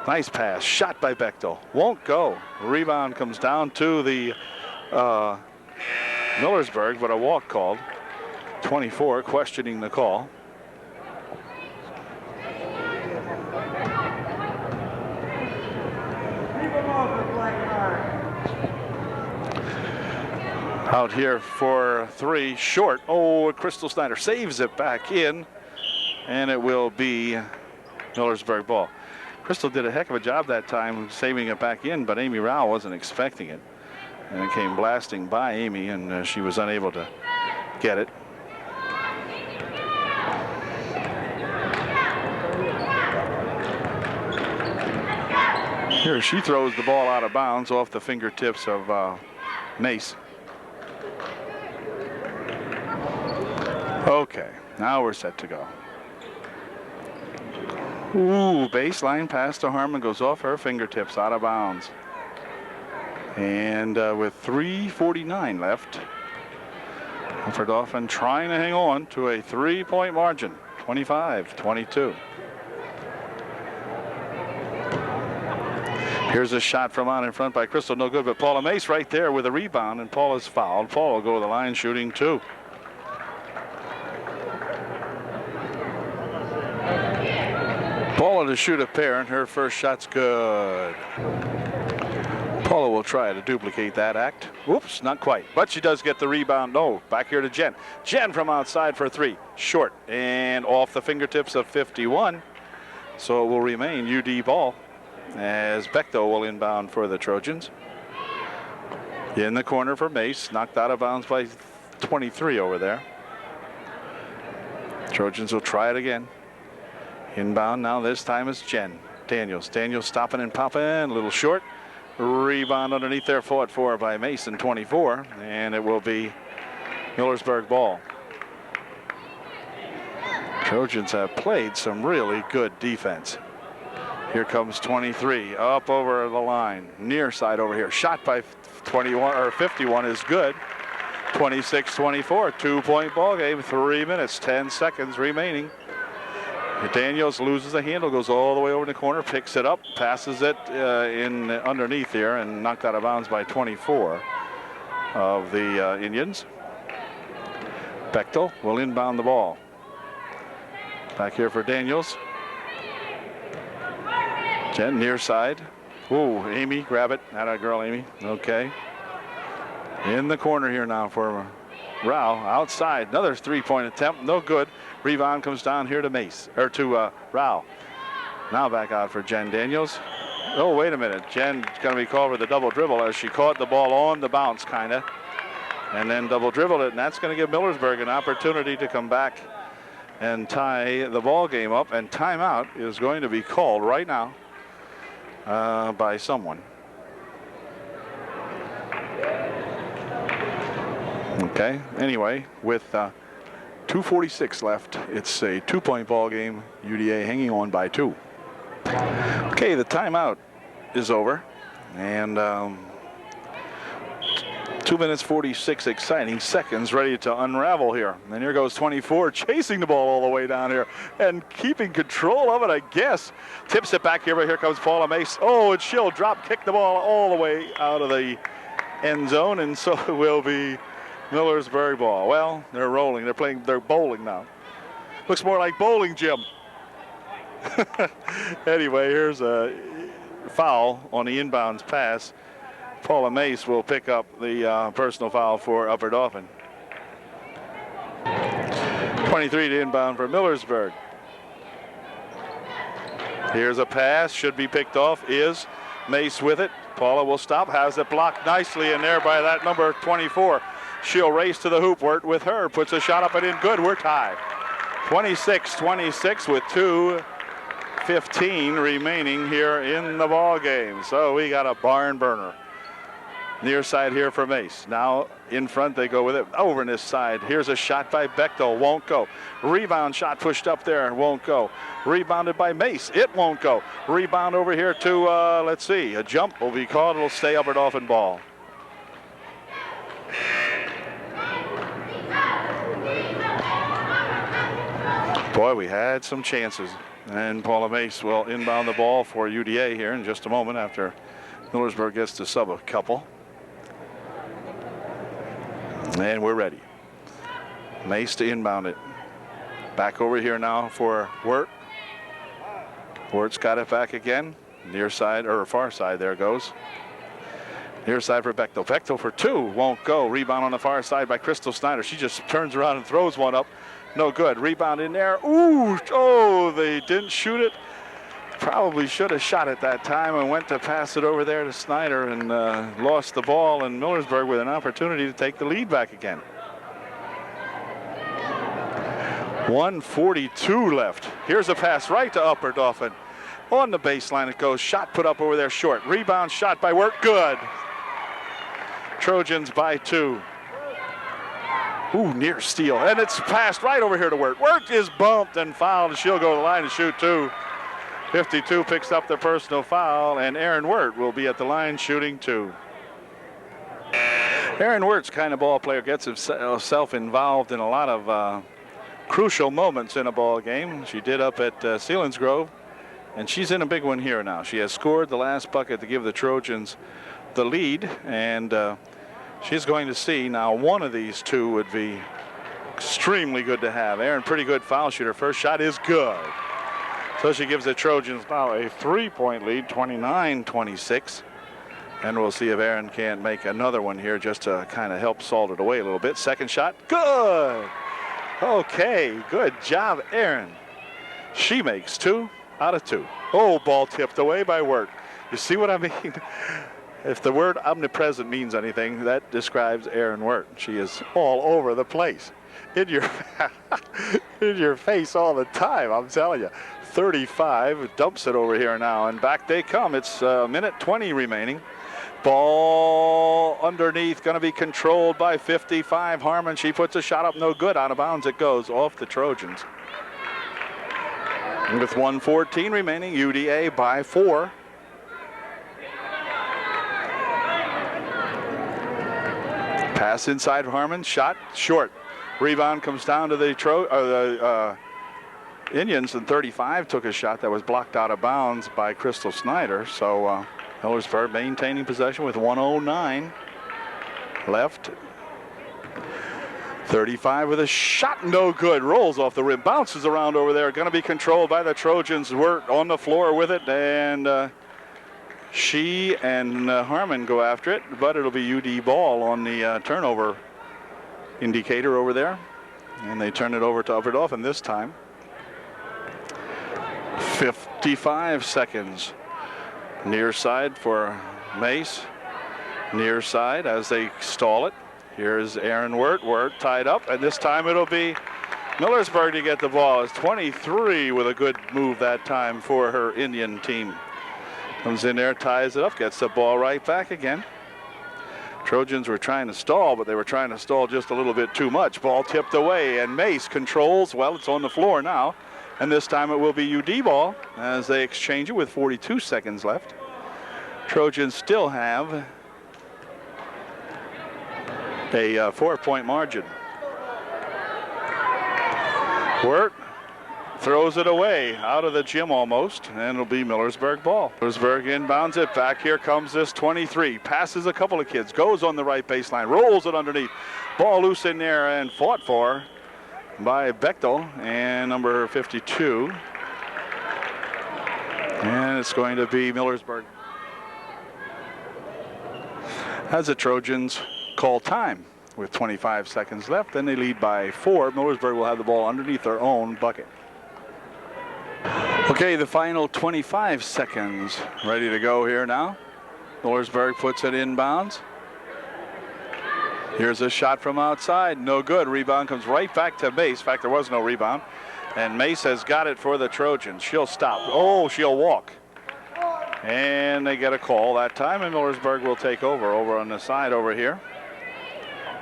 Nice pass, shot by Bechtel, won't go. Rebound comes down to the Millersburg, but a walk called. 24 questioning the call. Out here for 3, short. Oh, Crystal Snyder saves it back in, and it will be Millersburg ball. Crystal did a heck of a job that time saving it back in, but Amy Rao wasn't expecting it. And it came blasting by Amy, and she was unable to get it. Here she throws the ball out of bounds off the fingertips of Mace. Okay, now we're set to go. Ooh, baseline pass to Harmon goes off her fingertips, out of bounds. And with 3:49 left, for Dauphin trying to hang on to a 3-point margin, 25-22. Here's a shot from out in front by Crystal, no good, but Paula Mace right there with a rebound, and Paula's fouled. Paula will go to the line shooting 2. Paula to shoot a pair, and her first shot's good. Paula will try to duplicate that act. Whoops, not quite, but she does get the rebound. No, back here to Jen. Jen from outside for 3, short, and off the fingertips of 51. So it will remain UD ball, as Bechtel will inbound for the Trojans. In the corner for Mace, knocked out of bounds by 23 over there. Trojans will try it again. Inbound now, this time is Jen. Daniels stopping and popping, a little short. Rebound underneath there, fought for by Mason, 24, and it will be Millersburg ball. Trojans have played some really good defense. Here comes 23, up over the line, near side over here. Shot by 21 or 51 is good. 26-24, 2-point ball game, 3 minutes, 10 seconds remaining. Daniels loses the handle, goes all the way over in the corner, picks it up, passes it in underneath here, and knocked out of bounds by 24 of the Indians. Bechtel will inbound the ball. Back here for Daniels. Jen near side. Ooh, Amy, grab it. Atta girl, Amy. Okay. In the corner here now for Rao. Outside, another 3-point attempt, no good. Rebound comes down here to Mace, or to Rao. Now back out for Jen Daniels. Oh, wait a minute. Jen's going to be called for the double dribble as she caught the ball on the bounce, kind of, and then double dribbled it, and that's going to give Millersburg an opportunity to come back and tie the ball game up, and timeout is going to be called right now by someone. Okay, anyway, with 2:46 left, it's a 2-point ball game. UDA hanging on by 2. Okay, the timeout is over, and 2 minutes 46 exciting seconds ready to unravel here. And here goes 24, chasing the ball all the way down here and keeping control of it, I guess. Tips it back here, but here comes Paula Mace. Oh, and she'll drop kick the ball all the way out of the end zone, and so it will be Millersburg ball. Well, they're rolling. They're bowling now. Looks more like bowling, Jim. Anyway, here's a foul on the inbounds pass. Paula Mace will pick up the personal foul for Upper Dauphin. 23 to inbound for Millersburg. Here's a pass, should be picked off, is Mace with it. Paula will stop, has it blocked nicely in there by that number 24. She'll race to the hoop, work with her, puts a shot up and in, good, we're tied. 26-26 with 2:15 remaining here in the ball game. So we got a barn burner. Near side here for Mace. Now in front they go with it. Over on this side. Here's a shot by Bechtel. Won't go. Rebound shot pushed up there. Won't go. Rebounded by Mace. It won't go. Rebound over here to, let's see. A jump will be called. It'll stay Upper Dauphin ball. Boy, we had some chances. And Paula Mace will inbound the ball for UDA here in just a moment after Millersburg gets to sub a couple. And we're ready. Mace to inbound it. Back over here now for Wirt. Wirt's got it back again. Near side, or far side, there goes. Near side for Bechtel. Bechtel for two, won't go. Rebound on the far side by Crystal Snyder. She just turns around and throws one up. No good. Rebound in there. Ooh, oh, they didn't shoot it. Probably should have shot it that time and went to pass it over there to Snyder and lost the ball, and Millersburg with an opportunity to take the lead back again. 1:42 left. Here's a pass right to Upper Dauphin. On the baseline it goes. Shot put up over there short. Rebound shot by Wirt. Good. Trojans by 2. Ooh, near steal. And it's passed right over here to Wirt. Wirt is bumped and fouled, and she'll go to the line and shoot 2. 52 picks up the personal foul, and Aaron Wirt will be at the line shooting 2. Aaron Wirt's kind of ball player, gets himself involved in a lot of crucial moments in a ball game. She did up at Selinsgrove, and she's in a big one here now. She has scored the last bucket to give the Trojans the lead, and she's going to see now one of these two would be extremely good to have. Aaron, pretty good foul shooter. First shot is good. So she gives the Trojans now a 3-point lead, 29-26. And we'll see if Aaron can't make another one here just to kind of help salt it away a little bit. Second shot, good. Okay, good job, Aaron. She makes 2 out of 2. Oh, ball tipped away by Wirt. You see what I mean? If the word omnipresent means anything, that describes Aaron Wirt. She is all over the place. In your, in your face all the time, I'm telling you. 35, dumps it over here now, and back they come. It's a minute 20 remaining. Ball underneath, going to be controlled by 55. Harmon, she puts a shot up, no good. Out of bounds it goes, off the Trojans. And with 1:14 remaining, UDA by 4. Pass inside Harmon, shot short. Rebound comes down to the Indians, and 35 took a shot that was blocked out of bounds by Crystal Snyder. So Millersburg maintaining possession with 1:09 left. 35 with a shot, no good. Rolls off the rim, bounces around over there. Going to be controlled by the Trojans. Wirt on the floor with it, and she and Harmon go after it, but it'll be UD ball on the turnover indicator over there, and they turn it over to Upper Dauphin this time. 55 seconds. Near side for Mace. Near side as they stall it. Here's Aaron Wirt. Wirt tied up, and this time it'll be Millersburg to get the ball. It's 23 with a good move that time for her Indian team. Comes in there, ties it up, gets the ball right back again. Trojans were trying to stall, but they were trying to stall just a little bit too much. Ball tipped away, and Mace controls. Well, it's on the floor now. And this time it will be UD ball as they exchange it with 42 seconds left. Trojans still have a 4-point margin. Wirt throws it away out of the gym almost, and it'll be Millersburg ball. Millersburg inbounds it back. Here comes this 23. Passes a couple of kids, goes on the right baseline, rolls it underneath. Ball loose in there and fought for by Bechtel and number 52. And it's going to be Millersburg as the Trojans call time with 25 seconds left. Then they lead by 4. Millersburg will have the ball underneath their own bucket. Okay, the final 25 seconds ready to go here now. Millersburg puts it inbounds. Here's a shot from outside. No good. Rebound comes right back to Mace. In fact, there was no rebound. And Mace has got it for the Trojans. She'll stop. Oh, she'll walk. And they get a call that time, and Millersburg will take over on the side over here.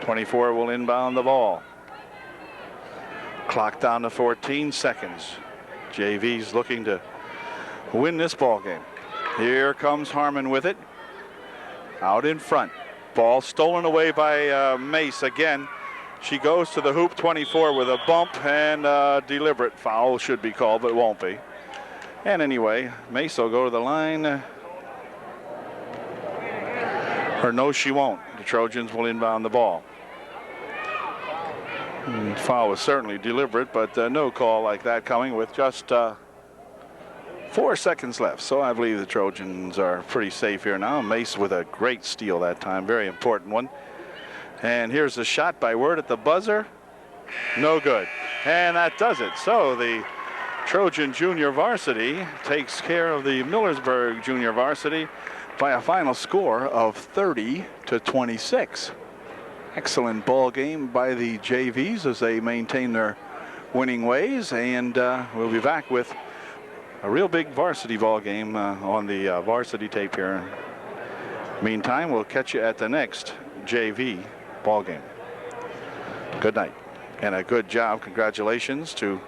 24 will inbound the ball. Clock down to 14 seconds. JV's looking to win this ball game. Here comes Harmon with it. Out in front. Ball stolen away by Mace again. She goes to the hoop, 24 with a bump, and deliberate foul should be called, but won't be. And anyway, Mace will go to the line. Or no, she won't. The Trojans will inbound the ball. Foul was certainly deliberate, but no call like that coming with just 4 seconds left. So I believe the Trojans are pretty safe here now. Mace with a great steal that time, very important one. And here's a shot by Word at the buzzer. No good. And that does it. So the Trojan junior varsity takes care of the Millersburg junior varsity by a final score of 30-26. Excellent ball game by the JVs as they maintain their winning ways, and we'll be back with a real big varsity ball game on the varsity tape here. Meantime, we'll catch you at the next JV ball game. Good night and a good job. Congratulations to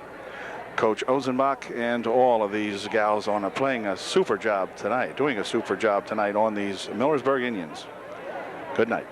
Coach Ozenbach and all of these gals on doing a super job tonight on these Millersburg Indians. Good night.